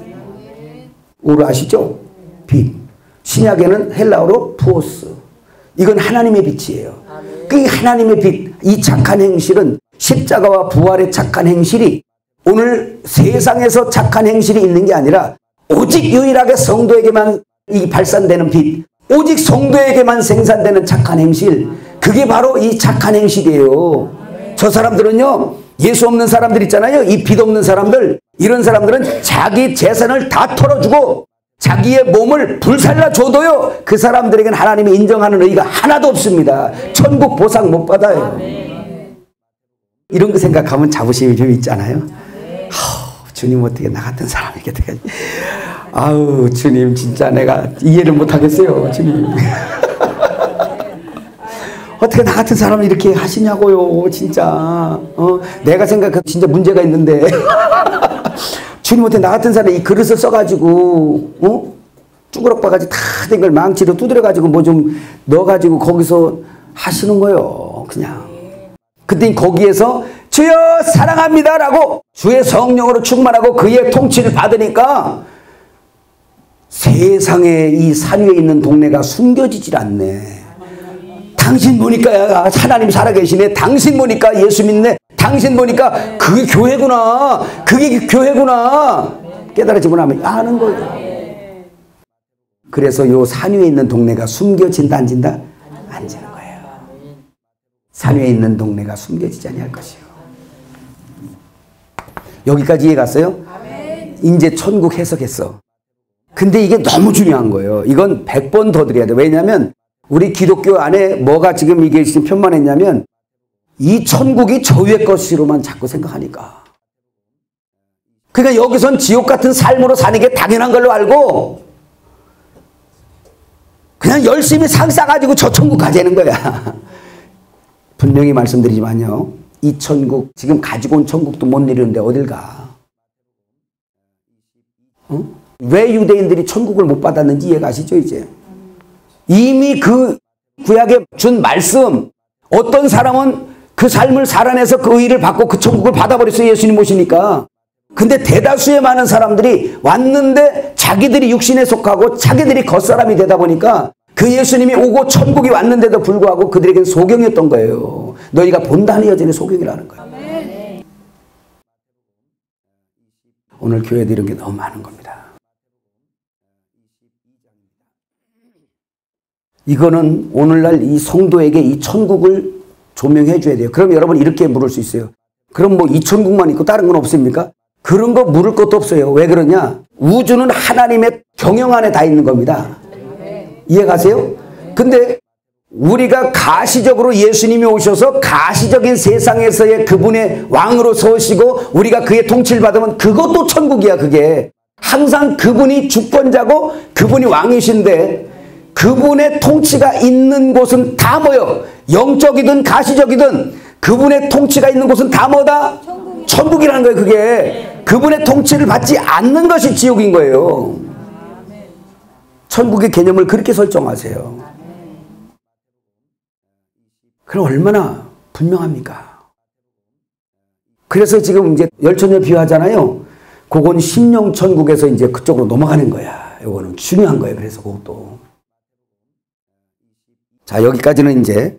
오르 아시죠? 빛. 신약에는 헬라어로 푸오스. 이건 하나님의 빛이에요. 그 하나님의 빛, 이 착한 행실은 십자가와 부활의 착한 행실이 오늘 세상에서 착한 행실이 있는 게 아니라 오직 유일하게 성도에게만 이 발산되는 빛, 오직 성도에게만 생산되는 착한 행실, 그게 바로 이 착한 행실이에요. 저 사람들은요, 예수 없는 사람들 있잖아요. 이 빛 없는 사람들, 이런 사람들은 자기 재산을 다 털어주고 자기의 몸을 불살라 줘도요, 그 사람들에게는 하나님이 인정하는 의의가 하나도 없습니다. 천국 보상 못 받아요. 이런 거 생각하면 자부심이 좀 있잖아요. 주님 어떻게 나 같은 사람에게 어떻게 아우 주님 진짜 내가 이해를 못하겠어요. 주님 어떻게 나 같은 사람을 이렇게 하시냐고요. 진짜 내가 생각해도 진짜 문제가 있는데 주님 어떻게 나 같은 사람이 이 그릇을 써가지고 쭈그럭 바가지 다 된 걸 망치로 두드려가지고 뭐 좀 넣어가지고 거기서 하시는 거예요. 그냥 그때 거기에서 주여 사랑합니다 라고 주의 성령으로 충만하고 그의 통치를 받으니까 세상에 이 산 위에 있는 동네가 숨겨지질 않네. 당신 보니까 하나님 살아계시네. 당신 보니까 예수 믿네. 당신 보니까 그게 교회구나. 그게 교회구나. 깨달아지고 나면 아는 거예요. 그래서 요 산 위에 있는 동네가 숨겨진다 안 진다? 안 지는 거예요. 산 위에 있는 동네가 숨겨지지 아니할 것이요. 여기까지 이해 갔어요? 이제 천국 해석했어. 근데 이게 너무 중요한 거예요. 이건 100번 더 드려야 돼. 왜냐하면 우리 기독교 안에 뭐가 지금 이게 지금 편만했냐면 이 천국이 저 위의 것이로만 자꾸 생각하니까. 그러니까 여기선 지옥 같은 삶으로 사는 게 당연한 걸로 알고 그냥 열심히 상 싸가지고 저 천국 가자는 거야. 분명히 말씀드리지만요. 이 천국, 지금 가지고 온 천국도 못 내리는데 어딜 가? 왜 유대인들이 천국을 못 받았는지 이해가 가시죠, 이제? 이미 그 구약에 준 말씀, 어떤 사람은 그 삶을 살아내서 그 의의를 받고 그 천국을 받아버렸어요, 예수님 모시니까. 근데 대다수의 많은 사람들이 왔는데 자기들이 육신에 속하고 자기들이 겉사람이 되다 보니까 그 예수님이 오고 천국이 왔는데도 불구하고 그들에게는 소경이었던 거예요. 너희가 본다는 여전히 소경이라는 거예요. 오늘 교회도 이런 게 너무 많은 겁니다. 이거는 오늘날 이 성도에게 이 천국을 조명해 줘야 돼요. 그럼 여러분 이렇게 물을 수 있어요. 그럼 뭐 이 천국만 있고 다른 건 없습니까? 그런 거 물을 것도 없어요. 왜 그러냐? 우주는 하나님의 경영 안에 다 있는 겁니다. 이해가세요? 근데 우리가 가시적으로 예수님이 오셔서 가시적인 세상에서의 그분의 왕으로 서시고 우리가 그의 통치를 받으면 그것도 천국이야. 그게 항상 그분이 주권자고 그분이 왕이신데 그분의 통치가 있는 곳은 다 뭐요? 영적이든 가시적이든 그분의 통치가 있는 곳은 다 뭐다? 천국이라는 거예요. 그게 그분의 통치를 받지 않는 것이 지옥인 거예요. 천국의 개념을 그렇게 설정하세요. 그럼 얼마나 분명합니까? 그래서 지금 이제 열처녀 비유하잖아요. 그건 심령 천국에서 이제 그쪽으로 넘어가는 거야. 이거는 중요한 거예요. 그래서 그것도. 자, 여기까지는 이제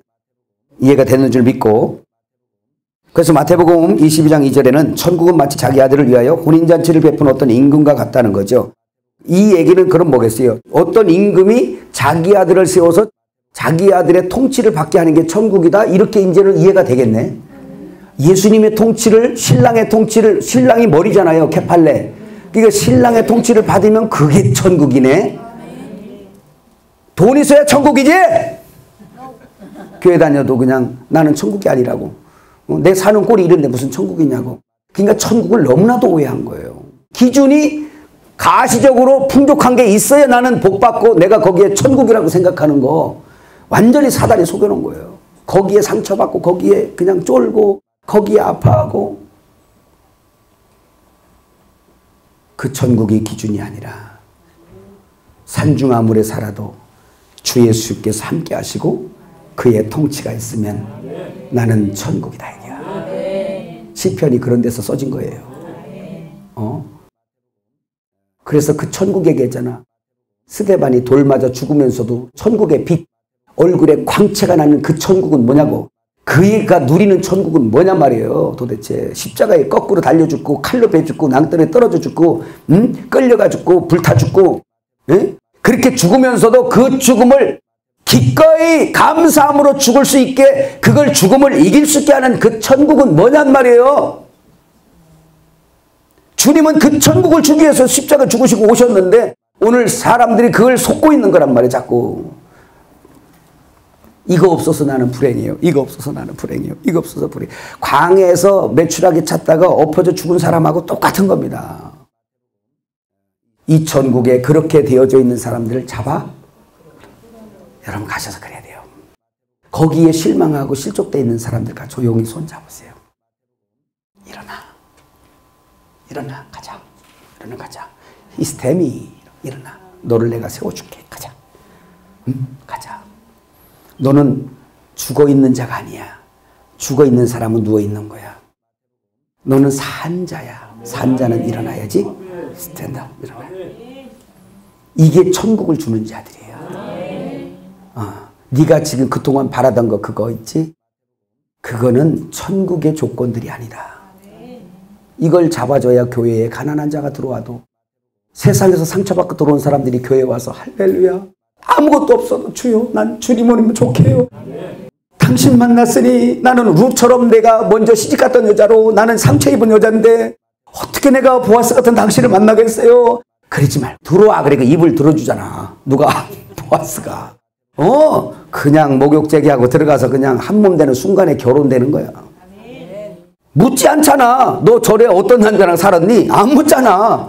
이해가 되는 줄 믿고, 그래서 마태복음 22장 2절에는 천국은 마치 자기 아들을 위하여 혼인잔치를 베푼 어떤 임금과 같다는 거죠. 이 얘기는 그럼 뭐겠어요? 어떤 임금이 자기 아들을 세워서 자기 아들의 통치를 받게 하는 게 천국이다. 이렇게 이제는 이해가 되겠네. 예수님의 통치를, 신랑의 통치를, 신랑이 머리잖아요. 케팔레. 그러니까 신랑의 통치를 받으면 그게 천국이네. 돈 있어야 천국이지? 교회 다녀도 그냥 나는 천국이 아니라고. 내 사는 꼴이 이런데 무슨 천국이냐고. 그러니까 천국을 너무나도 오해한 거예요. 기준이 가시적으로 풍족한 게 있어야 나는 복받고 내가 거기에 천국이라고 생각하는 거 완전히 사단이 속여놓은 거예요. 거기에 상처받고 거기에 그냥 쫄고 거기에 아파하고. 그 천국이 기준이 아니라 산중아물에 살아도 주 예수께서 함께 하시고 그의 통치가 있으면 나는 천국이다 이게야. 시편이 그런 데서 써진 거예요. 그래서 그 천국 얘기했잖아. 스데반이 돌 맞아 죽으면서도 천국의 빛, 얼굴에 광채가 나는 그 천국은 뭐냐고. 그가 누리는 천국은 뭐냐 말이에요. 도대체 십자가에 거꾸로 달려 죽고 칼로 베 죽고 낭떠러에 떨어져 죽고 끌려가 죽고 불타 죽고 그렇게 죽으면서도 그 죽음을 기꺼이 감사함으로 죽을 수 있게, 그걸 죽음을 이길 수 있게 하는 그 천국은 뭐냔 말이에요. 주님은 그 천국을 주기 위해서 십자가 죽으시고 오셨는데 오늘 사람들이 그걸 속고 있는 거란 말이에요. 자꾸 이거 없어서 나는 불행이에요. 이거 없어서 나는 불행이에요. 이거 없어서 불행. 광야에서 메추라기 찾다가 엎어져 죽은 사람하고 똑같은 겁니다. 이 천국에 그렇게 되어져 있는 사람들을 잡아 여러분 가셔서 그래야 돼요. 거기에 실망하고 실족되어 있는 사람들과 조용히 손잡으세요. 일어나 가자. 일어나 가자. 이스테미 일어나. 너를 내가 세워줄게. 가자. 가자. 너는 죽어있는 자가 아니야. 죽어있는 사람은 누워있는 거야. 너는 산자야. 산자는 일어나야지. 스탠드업 일어나. 이게 천국을 주는 자들이에요. 네가 지금 그동안 바라던 거 그거 있지? 그거는 천국의 조건들이 아니다. 이걸 잡아줘야 교회에 가난한 자가 들어와도, 세상에서 상처받고 들어온 사람들이 교회에 와서 할렐루야 아무것도 없어도 주여 난 주님 오면 좋게요. 당신 만났으니 나는 룻처럼 내가 먼저 시집갔던 여자로 나는 상처 입은 여자인데 어떻게 내가 보아스 같은 당신을 만나겠어요? 그러지 말고 들어와. 그래 그 입을 들어주잖아. 누가? 보아스가. 그냥 목욕 제기하고 들어가서 그냥 한 몸 되는 순간에 결혼되는 거야. 묻지 않잖아. 너 절에 어떤 남자랑 살았니? 안 묻잖아.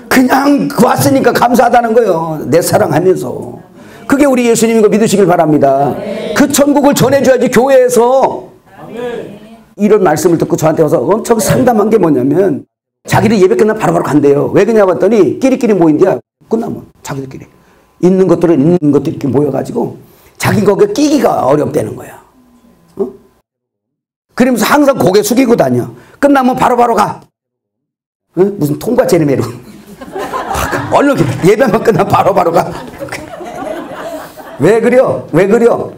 그냥 왔으니까 감사하다는 거예요. 내 사랑하면서. 그게 우리 예수님인 거 믿으시길 바랍니다. 그 천국을 전해줘야지 교회에서. 이런 말씀을 듣고 저한테 와서 엄청 상담한 게 뭐냐면 자기들 예배 끝나면 바로바로 간대요. 왜 그러냐 봤더니 끼리끼리 모인대요. 끝나면 자기들끼리. 있는 것들은 있는 것들끼리 모여가지고 자기 거기에 끼기가 어렵다는 거야. 그러면서 항상 고개 숙이고 다녀. 끝나면 바로바로 가. 무슨 통과 제르메로. 얼른 예배만 끝나면 바로바로 가. 왜 그려? 왜 그려?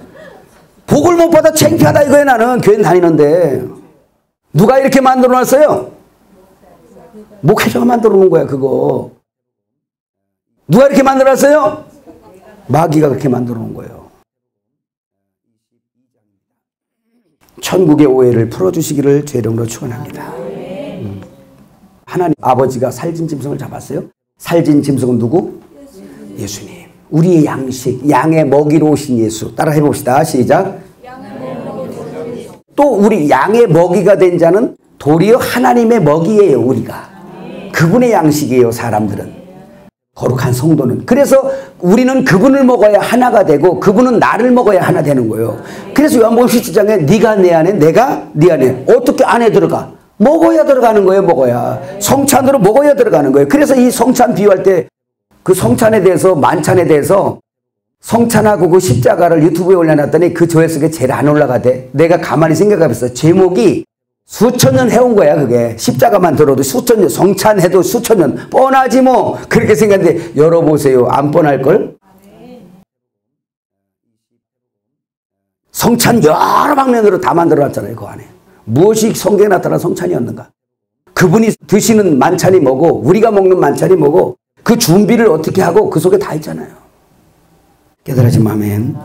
복을 못 받아 창피하다 이거야. 나는 교회 다니는데. 누가 이렇게 만들어 놨어요? 목회자가 만들어 놓은 거야 그거. 누가 이렇게 만들어 놨어요? 마귀가 그렇게 만들어 놓은 거예요. 천국의 오해를 풀어주시기를 주의 이름으로 축원합니다. 하나님 아버지가 살진 짐승을 잡았어요. 살진 짐승은 누구? 예수님. 우리의 양식, 양의 먹이로 오신 예수. 따라 해봅시다. 시작. 또 우리 양의 먹이가 된 자는 도리어 하나님의 먹이예요. 우리가. 그분의 양식이에요. 사람들은. 거룩한 성도는. 그래서 우리는 그분을 먹어야 하나가 되고 그분은 나를 먹어야 하나 되는 거예요. 그래서 요한복음 17장에 네가 내 안에 내가 네 안에. 어떻게 안에 들어가? 먹어야 들어가는 거예요. 먹어야. 성찬으로 먹어야 들어가는 거예요. 그래서 이 성찬 비유할 때 그 성찬에 대해서 만찬에 대해서 성찬하고 그 십자가를 유튜브에 올려놨더니 그 조회수가 제일 안 올라가대. 내가 가만히 생각해봤어. 제목이 수천 년 해온 거야. 그게 십자가만 들어도 수천 년, 성찬해도 수천 년 뻔하지 뭐. 그렇게 생각했는데 열어보세요. 안 뻔할걸? 성찬 여러 방면으로 다 만들어놨잖아요. 그 안에 무엇이 성경에 나타난 성찬이었는가? 그분이 드시는 만찬이 뭐고 우리가 먹는 만찬이 뭐고 그 준비를 어떻게 하고 그 속에 다 있잖아요. 깨달아지면 아멘.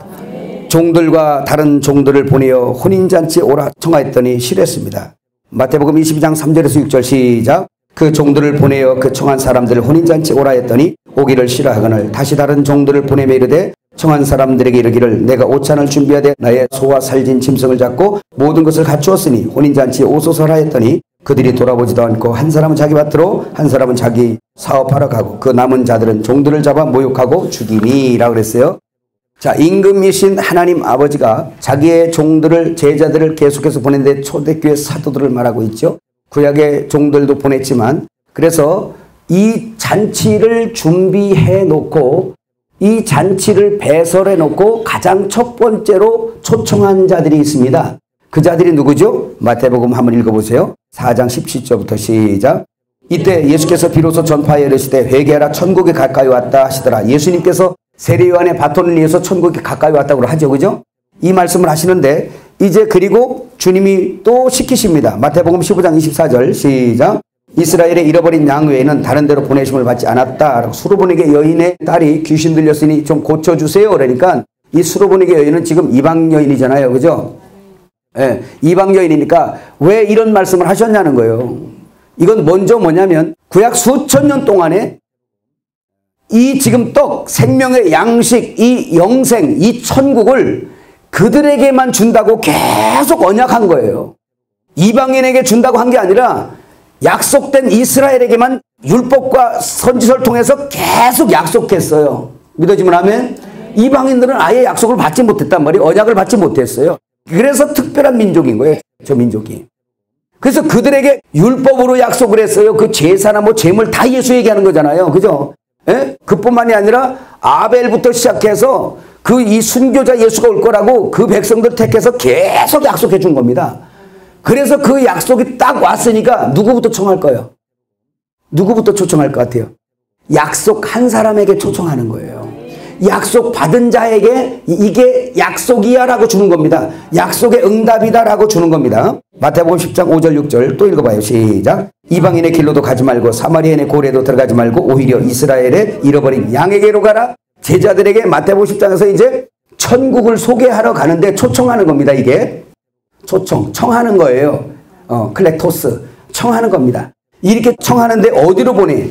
종들과 다른 종들을 보내어 혼인잔치에 오라 청하였더니 싫었습니다. 마태복음 22장 3절에서 6절 시작. 그 종들을 보내어 그 청한 사람들을 혼인잔치에 오라 했더니 오기를 싫어하거늘 다시 다른 종들을 보내며 이르되 청한 사람들에게 이르기를 내가 오찬을 준비하되 나의 소와 살진 짐승을 잡고 모든 것을 갖추었으니 혼인잔치에 오소서라 했더니 그들이 돌아보지도 않고 한 사람은 자기 밭으로 한 사람은 자기 사업하러 가고 그 남은 자들은 종들을 잡아 모욕하고 죽이니라 그랬어요. 자, 임금이신 하나님 아버지가 자기의 종들을 제자들을 계속해서 보냈는데 초대교회 사도들을 말하고 있죠. 구약의 종들도 보냈지만 그래서 이 잔치를 준비해 놓고 이 잔치를 배설해 놓고 가장 첫 번째로 초청한 자들이 있습니다. 그 자들이 누구죠? 마태복음 한번 읽어보세요. 4장 17절부터 시작. 이때 예수께서 비로소 전파하여 이르시되 회개하라 천국이 가까이 왔다 하시더라. 예수님께서 세례요한의 바톤을 이어서 천국이 가까이 왔다고 하죠. 그죠? 이 말씀을 하시는데 이제 그리고 주님이 또 시키십니다. 마태복음 15장 24절 시작. 이스라엘의 잃어버린 양 외에는 다른 데로 보내심을 받지 않았다. 수로보니게 여인의 딸이 귀신 들렸으니 좀 고쳐주세요. 그러니까 이 수로보니게 여인은 지금 이방 여인이잖아요. 그죠? 예, 이방 여인이니까 왜 이런 말씀을 하셨냐는 거예요. 이건 먼저 뭐냐면 구약 수천 년 동안에 이 지금 떡, 생명의 양식, 이 영생, 이 천국을 그들에게만 준다고 계속 언약한 거예요. 이방인에게 준다고 한 게 아니라 약속된 이스라엘에게만 율법과 선지서를 통해서 계속 약속했어요. 믿어지면 아멘? 이방인들은 아예 약속을 받지 못했단 말이에요. 언약을 받지 못했어요. 그래서 특별한 민족인 거예요. 저 민족이. 그래서 그들에게 율법으로 약속을 했어요. 그 제사나 뭐 제물 다 예수에게 하는 거잖아요. 그죠? 예? 그뿐만이 아니라 아벨부터 시작해서 그 이 순교자 예수가 올 거라고 그 백성들 택해서 계속 약속해 준 겁니다. 그래서 그 약속이 딱 왔으니까 누구부터 청할 거예요? 누구부터 초청할 것 같아요? 약속 한 사람에게 초청하는 거예요. 약속 받은 자에게 이게 약속이야 라고 주는 겁니다. 약속의 응답이다 라고 주는 겁니다. 마태복음 10장 5절 6절 또 읽어봐요. 시작. 이방인의 길로도 가지 말고 사마리아인의 고래도 들어가지 말고 오히려 이스라엘의 잃어버린 양에게로 가라. 제자들에게 마태복음 10장에서 이제 천국을 소개하러 가는데 초청하는 겁니다. 이게 청하는 거예요. 클렉토스 청하는 겁니다. 이렇게 청하는데 어디로 보내?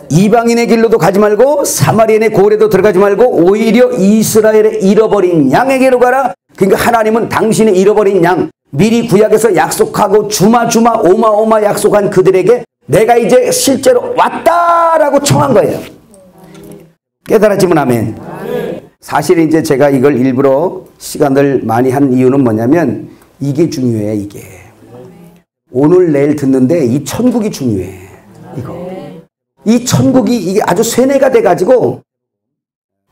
이방인의 길로도 가지 말고 사마리아인의 고래도 들어가지 말고 오히려 이스라엘의 잃어버린 양에게로 가라. 그러니까 하나님은 당신의 잃어버린 양 미리 구약에서 약속하고 주마주마 오마오마 약속한 그들에게 내가 이제 실제로 왔다라고 청한 거예요. 깨달아지면 아멘. 사실 이제 제가 이걸 일부러 시간을 많이 한 이유는 뭐냐면 이게 중요해. 이게 오늘 내일 듣는데 이 천국이 중요해. 이거 이 천국이 이게 아주 쇠뇌가 돼가지고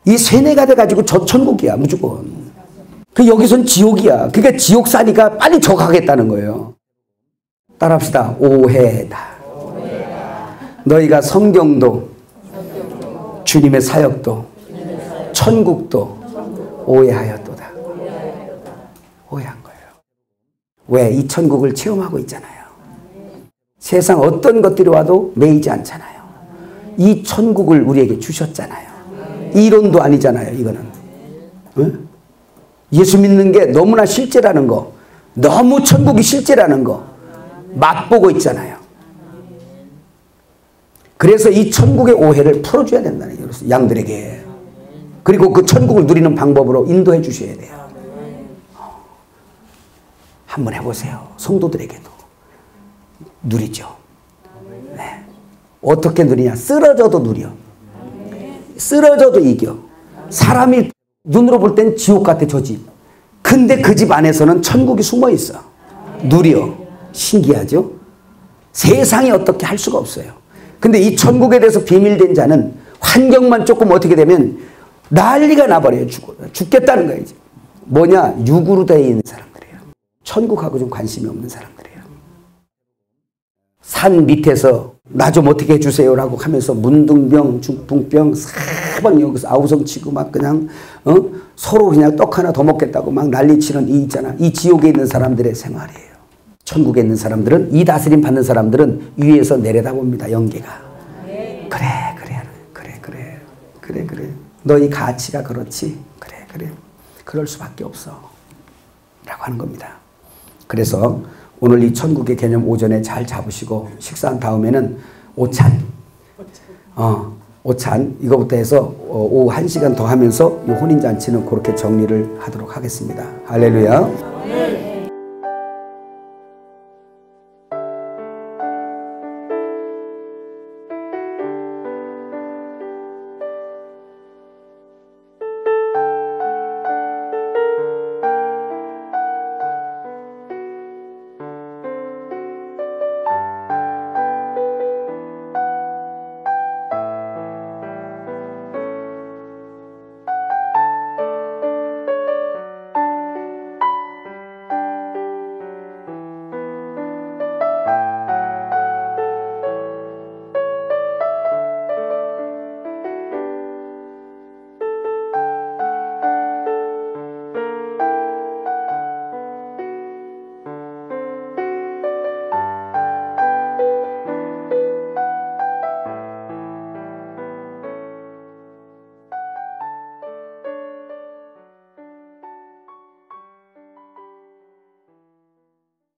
이 쇠뇌가 돼가지고 저 천국이야 무조건. 그 여기선 지옥이야. 그러니까 지옥 사니까 빨리 저 가겠다는 거예요. 따라합시다. 오해다. 너희가 성경도 주님의 사역도 천국도 오해하였도다. 오해한 거예요. 왜? 이 천국을 체험하고 있잖아요. 세상 어떤 것들이 와도 매이지 않잖아요. 이 천국을 우리에게 주셨잖아요. 이론도 아니잖아요. 이거는. 응? 예수 믿는 게 너무나 실제라는 거, 너무 천국이 실제라는 거 맛보고 있잖아요. 그래서 이 천국의 오해를 풀어줘야 된다는 거예요. 양들에게. 그리고 그 천국을 누리는 방법으로 인도해 주셔야 돼요. 한번 해보세요. 성도들에게도 누리죠. 네. 어떻게 누리냐? 쓰러져도 누려. 쓰러져도 이겨. 사람이 눈으로 볼 땐 지옥 같아 저 집. 근데 그 집 안에서는 천국이 숨어 있어. 누려. 신기하죠? 세상이 어떻게 할 수가 없어요. 근데 이 천국에 대해서 비밀된 자는 환경만 조금 어떻게 되면 난리가 나버려요. 죽겠다는 거예요. 이제. 뭐냐? 육으로 되어 있는 사람들이에요. 천국하고 좀 관심이 없는 사람들이에요. 산 밑에서 나 좀 어떻게 해주세요라고 하면서 문둥병, 중풍병, 사방 여기서 아우성 치고 막 그냥 서로 그냥 떡 하나 더 먹겠다고 막 난리치는 이 있잖아. 이 지옥에 있는 사람들의 생활이에요. 천국에 있는 사람들은 이 다스림 받는 사람들은 위에서 내려다봅니다. 영계가. 그래. 너희 가치가 그렇지. 그래. 그럴 수밖에 없어. 라고 하는 겁니다. 그래서 오늘 이 천국의 개념 오전에 잘 잡으시고 식사한 다음에는 오찬 이거부터 해서 오후 1시간 더 하면서 이 혼인잔치는 그렇게 정리를 하도록 하겠습니다. 할렐루야.